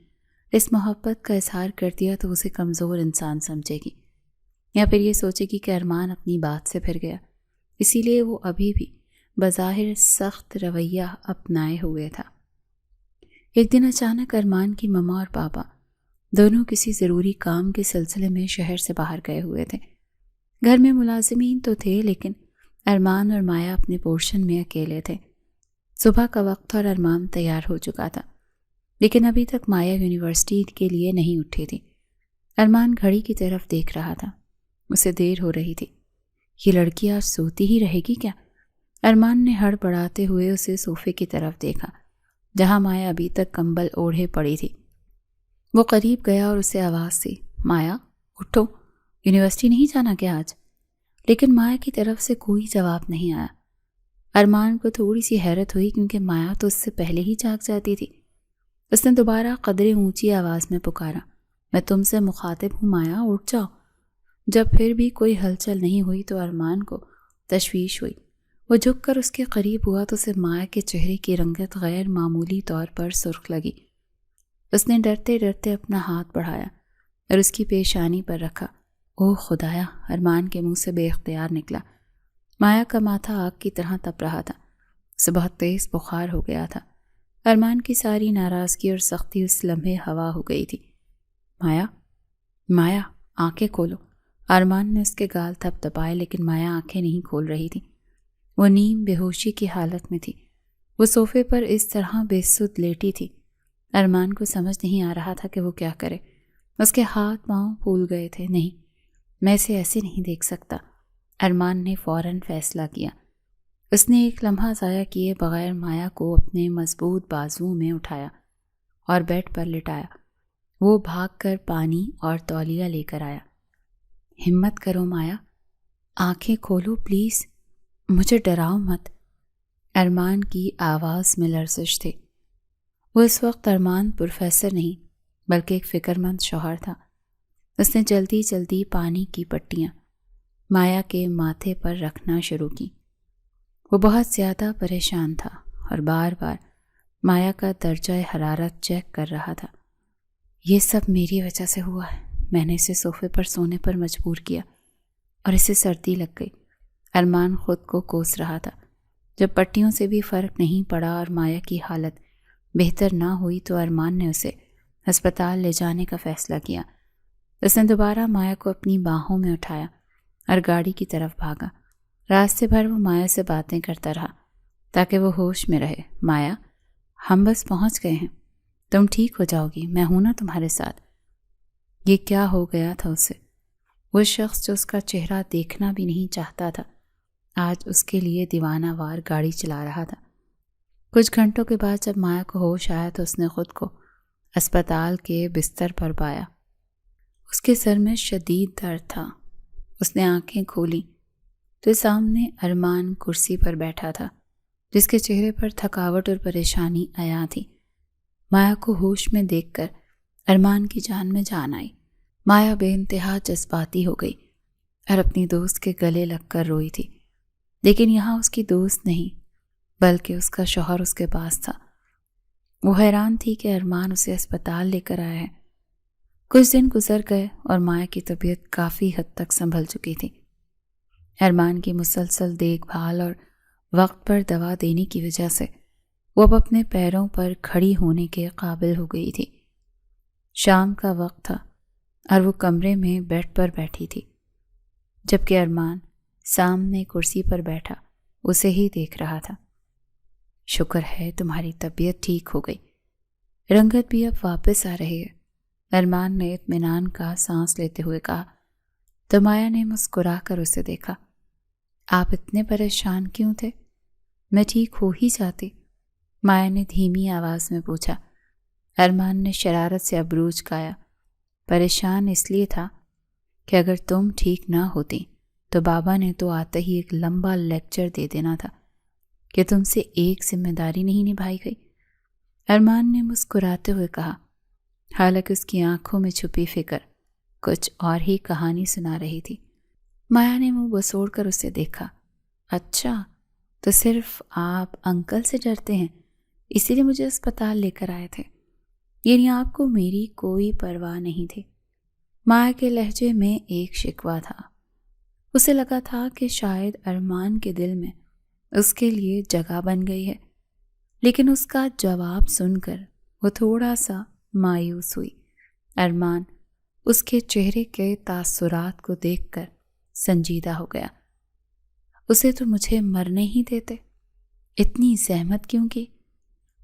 اس محبت کا اظہار کر دیا تو اسے کمزور انسان سمجھے گی، یا پھر یہ سوچے گی کہ ارمان اپنی بات سے پھر گیا۔ اسی لیے وہ ابھی بھی بظاہر سخت رویہ اپنائے ہوئے تھا۔ ایک دن اچانک ارمان کی مما اور پاپا دونوں کسی ضروری کام کے سلسلے میں شہر سے باہر گئے ہوئے تھے۔ گھر میں ملازمین تو تھے، لیکن ارمان اور مایا اپنے پورشن میں اکیلے تھے۔ صبح کا وقت اور ارمان تیار ہو چکا تھا، لیکن ابھی تک مایا یونیورسٹی کے لیے نہیں اٹھی تھی۔ ارمان گھڑی کی طرف دیکھ رہا تھا، اسے دیر ہو رہی تھی۔ یہ لڑکی آج سوتی ہی رہے گی کیا؟ ارمان نے ہڑ بڑھاتے ہوئے اسے صوفے کی طرف دیکھا جہاں مایا ابھی تک کمبل اوڑھے پڑی تھی۔ وہ قریب گیا اور اسے آواز دی، مایا اٹھو، یونیورسٹی نہیں جانا کیا آج؟ لیکن مایا کی طرف سے کوئی جواب نہیں آیا۔ ارمان کو تھوڑی سی حیرت ہوئی، کیونکہ مایا تو اس سے پہلے ہی جاگ جاتی تھی۔ اس نے دوبارہ قدرے اونچی آواز میں پکارا، میں تم سے مخاطب ہوں مایا، اٹھ جاؤ۔ جب پھر بھی کوئی ہلچل نہیں ہوئی تو ارمان کو تشویش ہوئی۔ وہ جھک کر اس کے قریب ہوا تو اسے مایا کے چہرے کی رنگت غیر معمولی طور پر سرخ لگی۔ اس نے ڈرتے ڈرتے اپنا ہاتھ بڑھایا اور اس کی پیشانی پر رکھا۔ اوہ خدایا، ارمان کے منہ سے بے اختیار نکلا۔ مایا کا ماتھا آگ کی طرح تپ رہا تھا، اسے بہت تیز بخار ہو گیا تھا۔ ارمان کی ساری ناراضگی اور سختی اس لمحے ہوا ہو گئی تھی۔ مایا، مایا آنکھیں کھولو۔ ارمان نے اس کے گال تھپ تپائے، لیکن مایا آنکھیں نہیں کھول رہی تھی۔ وہ نیم بے ہوشی کی حالت میں تھی۔ وہ صوفے پر اس طرح بے سد لیٹی تھی، ارمان کو سمجھ نہیں آ رہا تھا کہ وہ کیا کرے۔ اس کے ہاتھ پاؤں پھول گئے تھے۔ نہیں، میں اسے ایسے نہیں دیکھ سکتا، ارمان نے فوراً فیصلہ کیا۔ اس نے ایک لمحہ ضائع کیے بغیر مایا کو اپنے مضبوط بازوؤں میں اٹھایا اور بیڈ پر لٹایا۔ وہ بھاگ کر پانی اور تولیہ لے کر آیا۔ ہمت کرو مایا، آنکھیں کھولو پلیز، مجھے ڈراؤ مت۔ ارمان کی آواز میں لرزش تھی۔ وہ اس وقت ارمان پروفیسر نہیں بلکہ ایک فکر مند شوہر تھا۔ اس نے جلدی جلدی پانی کی پٹیاں مایا کے ماتھے پر رکھنا شروع کی۔ وہ بہت زیادہ پریشان تھا اور بار بار مایا کا درجہ حرارت چیک کر رہا تھا۔ یہ سب میری وجہ سے ہوا ہے، میں نے اسے صوفے پر سونے پر مجبور کیا اور اسے سردی لگ گئی۔ ارمان خود کو کوس رہا تھا۔ جب پٹیوں سے بھی فرق نہیں پڑا اور مایا کی حالت بہتر نہ ہوئی تو ارمان نے اسے ہسپتال لے جانے کا فیصلہ کیا۔ اس نے دوبارہ مایا کو اپنی باہوں میں اٹھایا اور گاڑی کی طرف بھاگا۔ راستے بھر وہ مایا سے باتیں کرتا رہا تاکہ وہ ہوش میں رہے۔ مایا، ہم بس پہنچ گئے ہیں، تم ٹھیک ہو جاؤ گی، میں ہوں نا تمہارے ساتھ۔ یہ کیا ہو گیا تھا اسے؟ وہ شخص جو اس کا چہرہ دیکھنا بھی نہیں چاہتا تھا آج اس کے لیے دیوانہ وار گاڑی چلا رہا تھا۔ کچھ گھنٹوں کے بعد جب مایا کو ہوش آیا تو اس نے خود کو اسپتال کے بستر پر پایا۔ اس کے سر میں شدید درد تھا۔ اس نے آنکھیں کھولی تو سامنے ارمان کرسی پر بیٹھا تھا، جس کے چہرے پر تھکاوٹ اور پریشانی عیاں تھی۔ مایا کو ہوش میں دیکھ کر ارمان کی جان میں جان آئی۔ مایا بے انتہا جذباتی ہو گئی اور اپنی دوست کے گلے لگ کر روئی تھی، لیکن یہاں اس کی دوست نہیں بلکہ اس کا شوہر اس کے پاس تھا۔ وہ حیران تھی کہ ارمان اسے اسپتال لے کر آیا ہے۔ کچھ دن گزر گئے اور مایا کی طبیعت کافی حد تک سنبھل چکی تھی۔ ارمان کی مسلسل دیکھ بھال اور وقت پر دوا دینے کی وجہ سے وہ اب اپنے پیروں پر کھڑی ہونے کے قابل ہو گئی تھی۔ شام کا وقت تھا اور وہ کمرے میں بیڈ پر بیٹھی تھی، جبکہ ارمان سامنے کرسی پر بیٹھا اسے ہی دیکھ رہا تھا۔ شکر ہے تمہاری طبیعت ٹھیک ہو گئی، رنگت بھی اب واپس آ رہی ہے، ارمان نے اطمینان کا سانس لیتے ہوئے کہا۔ تو مایا نے مسکرا کر اسے دیکھا۔ آپ اتنے پریشان کیوں تھے؟ میں ٹھیک ہو ہی جاتی، مایا نے دھیمی آواز میں پوچھا۔ ارمان نے شرارت سے ابرو جھکایا۔ پریشان اس لیے تھا کہ اگر تم ٹھیک نہ ہوتی تو بابا نے تو آتے ہی ایک لمبا لیکچر دے دینا تھا کہ تم سے ایک ذمہ داری نہیں نبھائی گئی، ارمان نے مسکراتے ہوئے کہا، حالانکہ اس کی آنکھوں میں چھپی فکر کچھ اور ہی کہانی سنا رہی تھی۔ مایا نے منہ بسوڑ کر اسے دیکھا۔ اچھا، تو صرف آپ انکل سے ڈرتے ہیں، اسی لیے مجھے اسپتال لے کر آئے تھے، یعنی آپ کو میری کوئی پرواہ نہیں تھی۔ مایا کے لہجے میں ایک شکوہ تھا۔ اسے لگا تھا کہ شاید ارمان کے دل میں اس کے لیے جگہ بن گئی ہے، لیکن اس کا جواب سن کر وہ تھوڑا سا مایوس ہوئی۔ ارمان اس کے چہرے کے تاثرات کو دیکھ کر سنجیدہ ہو گیا۔ اسے تو مجھے مرنے ہی دیتے، اتنی زحمت کیوں کی؟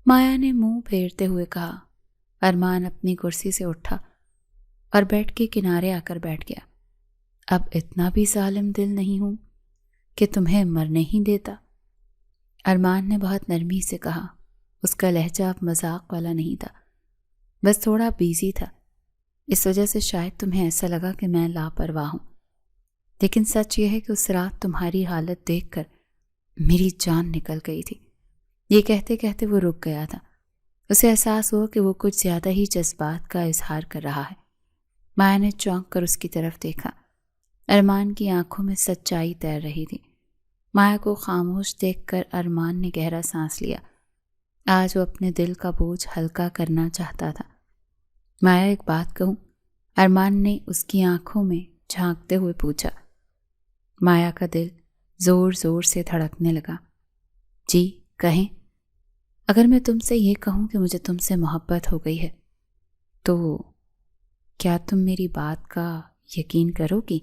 مایا نے منہ پھیرتے ہوئے کہا۔ ارمان اپنی کرسی سے اٹھا اور بیڈ کے کنارے آ کر بیٹھ گیا۔ اب اتنا بھی ظالم دل نہیں ہوں کہ تمہیں مرنے ہی دیتا، ارمان نے بہت نرمی سے کہا۔ اس کا لہجہ اب مذاق والا نہیں تھا، بس تھوڑا بیزی تھا، اس وجہ سے شاید تمہیں ایسا لگا کہ میں لاپرواہ ہوں، لیکن سچ یہ ہے کہ اس رات تمہاری حالت دیکھ کر میری جان نکل گئی تھی۔ یہ کہتے کہتے وہ رک گیا تھا۔ اسے احساس ہوا کہ وہ کچھ زیادہ ہی جذبات کا اظہار کر رہا ہے۔ مایا نے چونک کر اس کی طرف دیکھا۔ ارمان کی آنکھوں میں سچائی تیر رہی تھی۔ مایا کو خاموش دیکھ کر ارمان نے گہرا سانس لیا۔ آج وہ اپنے دل کا بوجھ ہلکا کرنا چاہتا تھا۔ مایا ایک بات کہوں؟ ارمان نے اس کی آنکھوں میں جھانکتے ہوئے پوچھا۔ مایا کا دل زور زور سے دھڑکنے لگا۔ جی کہیں۔ اگر میں تم سے یہ کہوں کہ مجھے تم سے محبت ہو گئی ہے تو کیا تم میری بات کا یقین کرو گی؟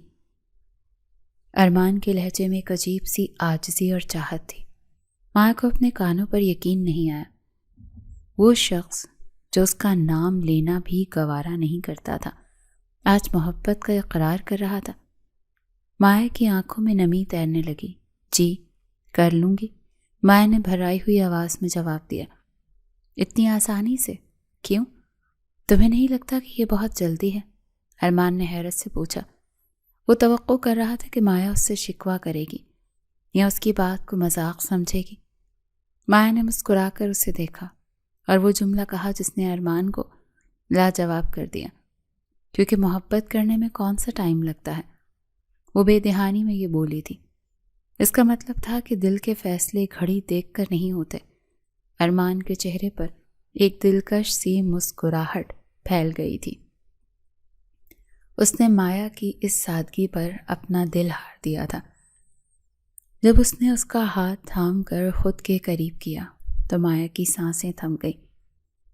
ارمان کے لہجے میں ایک عجیب سی عاجزی اور چاہت تھی۔ مایا کو اپنے کانوں پر یقین نہیں آیا۔ وہ شخص جو اس کا نام لینا بھی گوارا نہیں کرتا تھا، آج محبت کا اقرار کر رہا تھا۔ مایا کی آنکھوں میں نمی تیرنے لگی۔ جی کر لوں گی، مایا نے بھرائی ہوئی آواز میں جواب دیا۔ اتنی آسانی سے؟ کیوں؟ تمہیں نہیں لگتا کہ یہ بہت جلدی ہے؟ ارمان نے حیرت سے پوچھا۔ وہ توقع کر رہا تھا کہ مایا اس سے شکوہ کرے گی یا اس کی بات کو مذاق سمجھے گی۔ مایا نے مسکرا کر اسے دیکھا اور وہ جملہ کہا جس نے ارمان کو لاجواب کر دیا، کیونکہ محبت کرنے میں کون سا ٹائم لگتا ہے۔ وہ بے دہانی میں یہ بولی تھی۔ اس کا مطلب تھا کہ دل کے فیصلے گھڑی دیکھ کر نہیں ہوتے۔ ارمان کے چہرے پر ایک دلکش سی مسکراہٹ پھیل گئی تھی۔ اس نے مایا کی اس سادگی پر اپنا دل ہار دیا تھا۔ جب اس نے اس کا ہاتھ تھام کر خود کے قریب کیا تو مایا کی سانسیں تھم گئی۔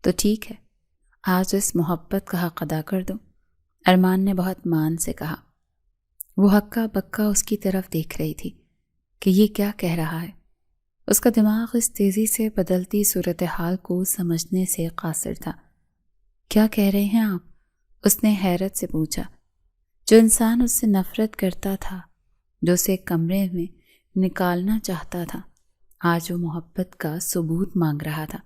تو ٹھیک ہے، آج اس محبت کا حق ادا کر دو، ارمان نے بہت مان سے کہا۔ وہ ہکا بکا اس کی طرف دیکھ رہی تھی کہ یہ کیا کہہ رہا ہے۔ اس کا دماغ اس تیزی سے بدلتی صورتحال کو سمجھنے سے قاصر تھا۔ کیا کہہ رہے ہیں آپ؟ اس نے حیرت سے پوچھا۔ جو انسان اس سے نفرت کرتا تھا، جو اسے کمرے میں نکالنا چاہتا تھا، آج وہ محبت کا ثبوت مانگ رہا تھا۔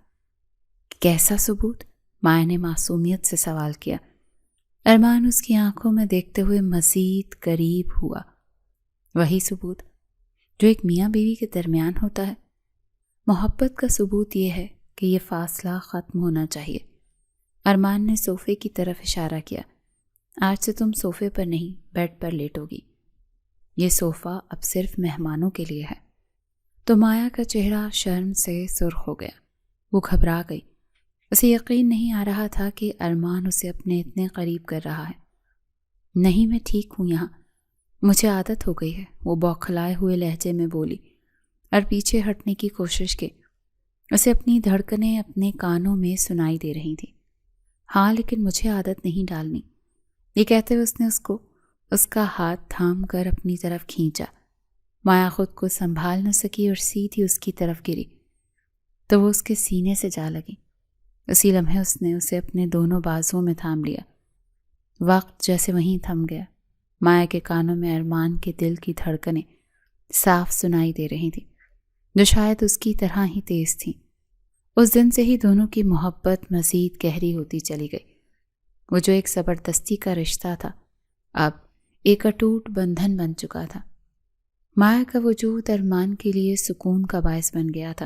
کیسا ثبوت؟ مایا نے معصومیت سے سوال کیا۔ ارمان اس کی آنکھوں میں دیکھتے ہوئے مزید قریب ہوا۔ وہی ثبوت جو ایک میاں بیوی کے درمیان ہوتا ہے۔ محبت کا ثبوت یہ ہے کہ یہ فاصلہ ختم ہونا چاہیے۔ ارمان نے صوفے کی طرف اشارہ کیا۔ آج سے تم صوفے پر نہیں، بیڈ پر لیٹو گی۔ یہ صوفہ اب صرف مہمانوں کے لیے ہے۔ تو مایا کا چہرہ شرم سے سرخ ہو گیا۔ وہ گھبرا گئی۔ اسے یقین نہیں آ رہا تھا کہ ارمان اسے اپنے اتنے قریب کر رہا ہے۔ نہیں، میں ٹھیک ہوں یہاں، مجھے عادت ہو گئی ہے، وہ بوکھلائے ہوئے لہجے میں بولی اور پیچھے ہٹنے کی کوشش کی۔ اسے اپنی دھڑکنیں اپنے کانوں میں سنائی دے رہی تھی۔ ہاں، لیکن مجھے عادت نہیں ڈالنی۔ یہ کہتے ہوئے اس نے اس کا ہاتھ تھام کر اپنی طرف کھینچا۔ مایا خود کو سنبھال نہ سکی اور سیدھی اس کی طرف گری تو وہ اس کے سینے سے جا لگی۔ اسی لمحے اس نے اسے اپنے دونوں بازوؤں میں تھام لیا۔ وقت جیسے وہیں تھم گیا۔ مایا کے کانوں میں ارمان کے دل کی دھڑکنیں صاف سنائی دے رہی تھیں، جو شاید اس کی طرح ہی تیز تھیں۔ اس دن سے ہی دونوں کی محبت مزید گہری ہوتی چلی گئی۔ وہ جو ایک زبردستی کا رشتہ تھا، اب ایک اٹوٹ بندھن بن چکا تھا۔ مایا کا وجود ارمان کے لیے سکون کا باعث بن گیا تھا۔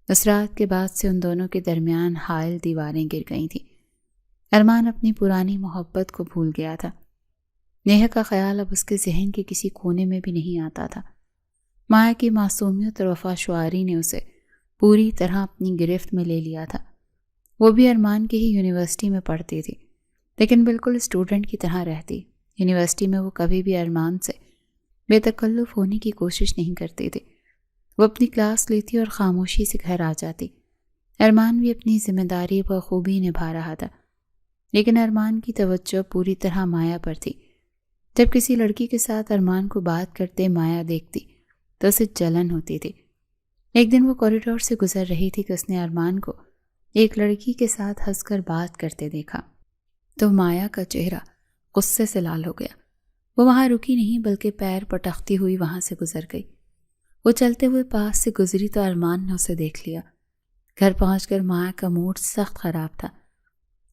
اس رات کے بعد سے ان دونوں کے درمیان حائل دیواریں گر گئی تھیں۔ ارمان اپنی پرانی محبت کو بھول گیا تھا۔ نیہا کا خیال اب اس کے ذہن کے کسی کونے میں بھی نہیں آتا تھا۔ مایا کی معصومیت اور وفا شعاری نے اسے پوری طرح اپنی گرفت میں لے لیا تھا۔ وہ بھی ارمان کی ہی یونیورسٹی میں پڑھتی تھی، لیکن بالکل اسٹوڈنٹ کی طرح رہتی۔ یونیورسٹی میں وہ کبھی بھی ارمان سے بے تکلف ہونے کی کوشش نہیں کرتی تھی۔ وہ اپنی کلاس لیتی اور خاموشی سے گھر آ جاتی۔ ارمان بھی اپنی ذمہ داری بخوبی نبھا رہا تھا، لیکن ارمان کی توجہ پوری طرح مایا پر تھی۔ جب کسی لڑکی کے ساتھ ارمان کو بات کرتے مایا دیکھتی تو اسے جلن ہوتی تھی۔ ایک دن وہ کوریڈور سے گزر رہی تھی کہ اس نے ارمان کو ایک لڑکی کے ساتھ ہنس کر بات کرتے دیکھا تو مایا کا چہرہ غصے سے لال ہو گیا۔ وہ وہاں رکی نہیں بلکہ پیر پٹختی ہوئی وہاں سے گزر گئی۔ وہ چلتے ہوئے پاس سے گزری تو ارمان نے اسے دیکھ لیا۔ گھر پہنچ کر مایا کا موڈ سخت خراب تھا۔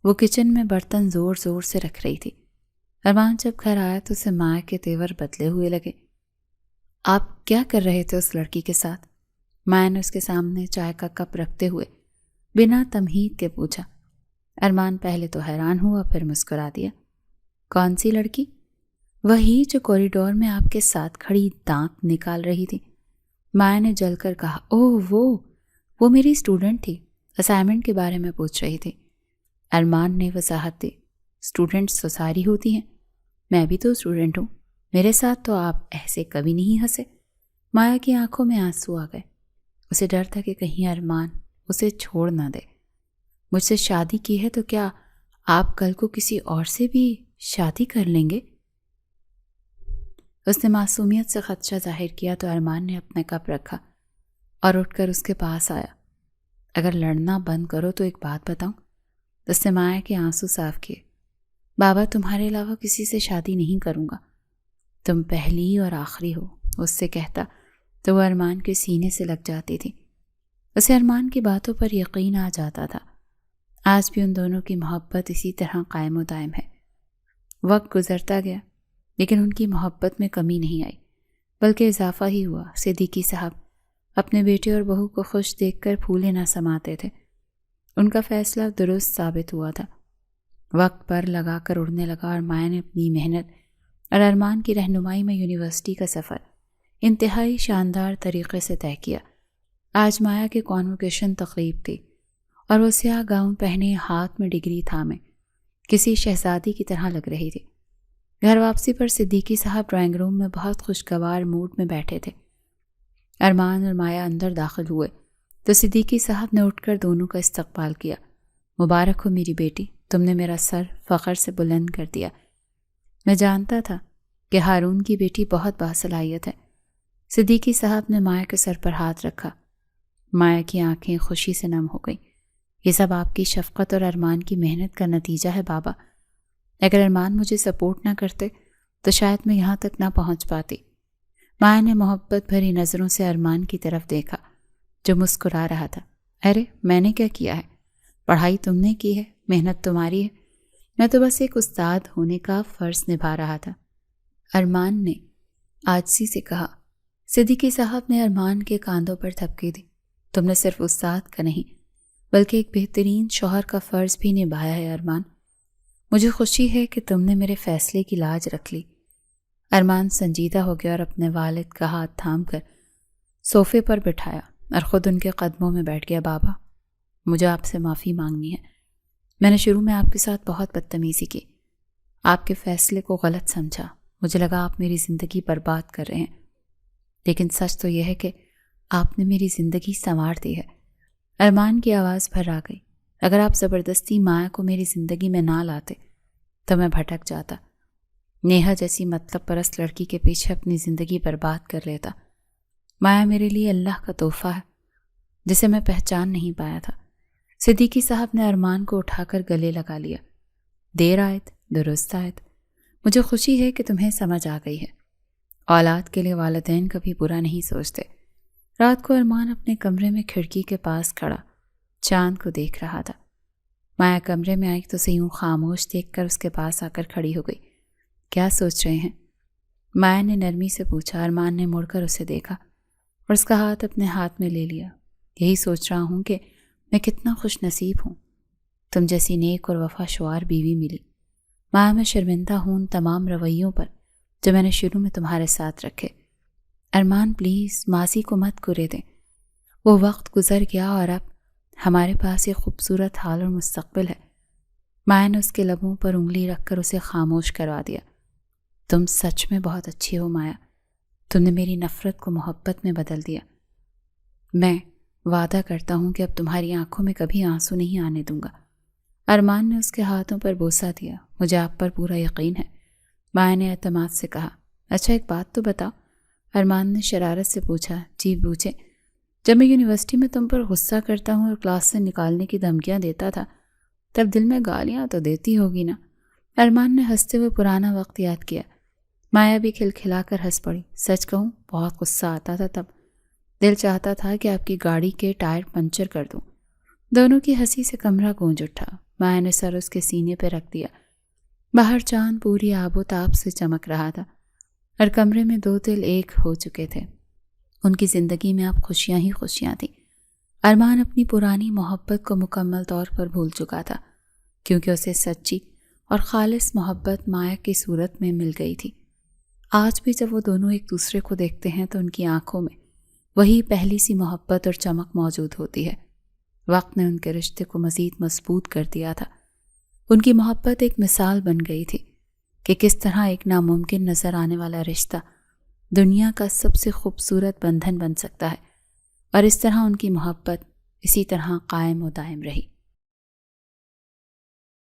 وہ کچن میں برتن زور زور سے رکھ رہی تھی۔ ارمان جب گھر آیا تو اسے مایا کے تیور بدلے ہوئے لگے۔ آپ کیا کر رہے تھے اس لڑکی کے ساتھ؟ مایا نے اس کے سامنے چائے کا کپ رکھتے ہوئے بنا تمہید کے پوچھا۔ ارمان پہلے تو حیران ہوا، پھر مسکرا دیا۔ کون سی لڑکی؟ وہی جو کوریڈور میں آپ کے ساتھ کھڑی دانت نکال رہی تھی۔ مایا نے جل کر کہا، اوہ وہ میری اسٹوڈنٹ تھی، اسائنمنٹ کے بارے میں پوچھ رہی تھی۔ ارمان نے وضاحت دی، اسٹوڈنٹس تو ساری ہوتی ہیں، میں بھی تو اسٹوڈنٹ ہوں، میرے ساتھ تو آپ ایسے کبھی نہیں ہنسے۔ مایا کی آنکھوں میں آنسو آ گئے۔ اسے ڈر تھا کہ کہیں ارمان اسے چھوڑ نہ دے۔ مجھ سے شادی کی ہے تو کیا آپ کل کو کسی اور سے بھی شادی کر لیں گے؟ اس نے معصومیت سے خدشہ ظاہر کیا تو ارمان نے اپنا کپ رکھا اور اٹھ کر اس کے پاس آیا۔ اگر لڑنا بند کرو تو ایک بات بتاؤں؟ اس نے مایا کے آنسو صاف کیے۔ بابا تمہارے علاوہ کسی سے شادی نہیں کروں گا، تم پہلی اور آخری ہو، اس سے کہتا تو وہ ارمان کے سینے سے لگ جاتی تھی۔ اسے ارمان کی باتوں پر یقین آ جاتا تھا۔ آج بھی ان دونوں کی محبت اسی طرح قائم و دائم ہے۔ وقت گزرتا گیا لیکن ان کی محبت میں کمی نہیں آئی بلکہ اضافہ ہی ہوا۔ صدیقی صاحب اپنے بیٹے اور بہو کو خوش دیکھ کر پھولے نہ سماتے تھے۔ ان کا فیصلہ درست ثابت ہوا تھا۔ وقت پر لگا کر اڑنے لگا اور مایا نے اپنی محنت اور ارمان کی رہنمائی میں یونیورسٹی کا سفر انتہائی شاندار طریقے سے طے کیا۔ آج مایا کے کانوکیشن تقریب تھی اور وہ سیاہ گاؤن پہنے ہاتھ میں ڈگری تھامے کسی شہزادی کی طرح لگ رہی تھی۔ گھر واپسی پر صدیقی صاحب ڈرائنگ روم میں بہت خوشگوار موڈ میں بیٹھے تھے۔ ارمان اور مایا اندر داخل ہوئے تو صدیقی صاحب نے اٹھ کر دونوں کا استقبال کیا۔ مبارک ہو میری بیٹی، تم نے میرا سر فخر سے بلند کر دیا۔ میں جانتا تھا کہ ہارون کی بیٹی بہت باصلاحیت ہے۔ صدیقی صاحب نے مایا کے سر پر ہاتھ رکھا۔ مایا کی آنکھیں خوشی سے نم ہو گئیں۔ یہ سب آپ کی شفقت اور ارمان کی محنت کا نتیجہ ہے بابا۔ اگر ارمان مجھے سپورٹ نہ کرتے تو شاید میں یہاں تک نہ پہنچ پاتی۔ مایا نے محبت بھری نظروں سے ارمان کی طرف دیکھا جو مسکرا رہا تھا۔ ارے میں نے کیا کیا ہے؟ پڑھائی تم نے کی ہے، محنت تمہاری ہے، میں تو بس ایک استاد ہونے کا فرض نبھا رہا تھا، ارمان نے عاجزی سے کہا۔ صدیقی صاحب نے ارمان کے کاندھوں پر تھپکی دی۔ تم نے صرف استاد کا نہیں بلکہ ایک بہترین شوہر کا فرض بھی نبھایا ہے ارمان۔ مجھے خوشی ہے کہ تم نے میرے فیصلے کی لاج رکھ لی۔ ارمان سنجیدہ ہو گیا اور اپنے والد کا ہاتھ تھام کر صوفے پر بٹھایا اور خود ان کے قدموں میں بیٹھ گیا۔ بابا مجھے آپ سے معافی مانگنی ہے، میں نے شروع میں آپ کے ساتھ بہت بدتمیزی کی، آپ کے فیصلے کو غلط سمجھا، مجھے لگا آپ میری زندگی برباد کر رہے ہیں، لیکن سچ تو یہ ہے کہ آپ نے میری زندگی سنوار دی ہے۔ ارمان کی آواز بھر آ گئی۔ اگر آپ زبردستی مایا کو میری زندگی میں نہ لاتے تو میں بھٹک جاتا، نیہا جیسی مطلب پرست لڑکی کے پیچھے اپنی زندگی برباد کر لیتا۔ مایا میرے لیے اللہ کا تحفہ ہے جسے میں پہچان نہیں پایا تھا۔ صدیقی صاحب نے ارمان کو اٹھا کر گلے لگا لیا۔ دیر آیت درست آیت، مجھے خوشی ہے کہ تمہیں سمجھ آ گئی ہے۔ اولاد کے لیے والدین کبھی برا نہیں سوچتے۔ رات کو ارمان اپنے کمرے میں کھڑکی کے پاس کھڑا چاند کو دیکھ رہا تھا۔ مایا کمرے میں آئی تو اسے یوں خاموش دیکھ کر اس کے پاس آ کر کھڑی ہو گئی۔ کیا سوچ رہے ہیں؟ مایا نے نرمی سے پوچھا۔ ارمان نے مڑ کر اسے دیکھا اور اس کا ہاتھ اپنے ہاتھ میں لے لیا۔ یہی سوچ رہا ہوں کہ میں کتنا خوش نصیب ہوں، تم جیسی نیک اور وفا شعار بیوی ملی۔ مایا میں شرمندہ ہوں ان تمام رویوں پر جو میں نے شروع میں تمہارے ساتھ رکھے۔ ارمان پلیز ماضی کو مت کرے دیں، وہ وقت گزر گیا اور اب ہمارے پاس ایک خوبصورت حال اور مستقبل ہے۔ مایا نے اس کے لبوں پر انگلی رکھ کر اسے خاموش کروا دیا۔ تم سچ میں بہت اچھی ہو مایا، تم نے میری نفرت کو محبت میں بدل دیا۔ میں وعدہ کرتا ہوں کہ اب تمہاری آنکھوں میں کبھی آنسو نہیں آنے دوں گا۔ ارمان نے اس کے ہاتھوں پر بوسہ دیا۔ مجھے آپ پر پورا یقین ہے، مایا نے اعتماد سے کہا۔ اچھا ایک بات تو بتاؤ، ارمان نے شرارت سے پوچھا۔ جی پوچھے۔ جب میں یونیورسٹی میں تم پر غصہ کرتا ہوں اور کلاس سے نکالنے کی دھمکیاں دیتا تھا، تب دل میں گالیاں تو دیتی ہوگی نا؟ ارمان نے ہنستے ہوئے پرانا وقت یاد کیا۔ مایا بھی کھلکھلا کر ہنس پڑی۔ سچ کہوں بہت غصہ آتا تھا تب، دل چاہتا تھا کہ آپ کی گاڑی کے ٹائر پنچر کر دوں۔ دونوں کی ہنسی سے کمرہ گونج اٹھا۔ مایا نے سر اس کے سینے پہ رکھ دیا۔ باہر چاند پوری آب و تاب سے چمک رہا تھا اور کمرے میں دو دل ایک ہو چکے تھے۔ ان کی زندگی میں اب خوشیاں ہی خوشیاں تھیں۔ ارمان اپنی پرانی محبت کو مکمل طور پر بھول چکا تھا، کیونکہ اسے سچی اور خالص محبت مایا کی صورت میں مل گئی تھی۔ آج بھی جب وہ دونوں ایک دوسرے کو دیکھتے ہیں تو ان کی آنکھوں میں وہی پہلی سی محبت اور چمک موجود ہوتی ہے۔ وقت نے ان کے رشتے کو مزید مضبوط کر دیا تھا۔ ان کی محبت ایک مثال بن گئی تھی کہ کس طرح ایک ناممکن نظر آنے والا رشتہ دنیا کا سب سے خوبصورت بندھن بن سکتا ہے، اور اس طرح ان کی محبت اسی طرح قائم و دائم رہی۔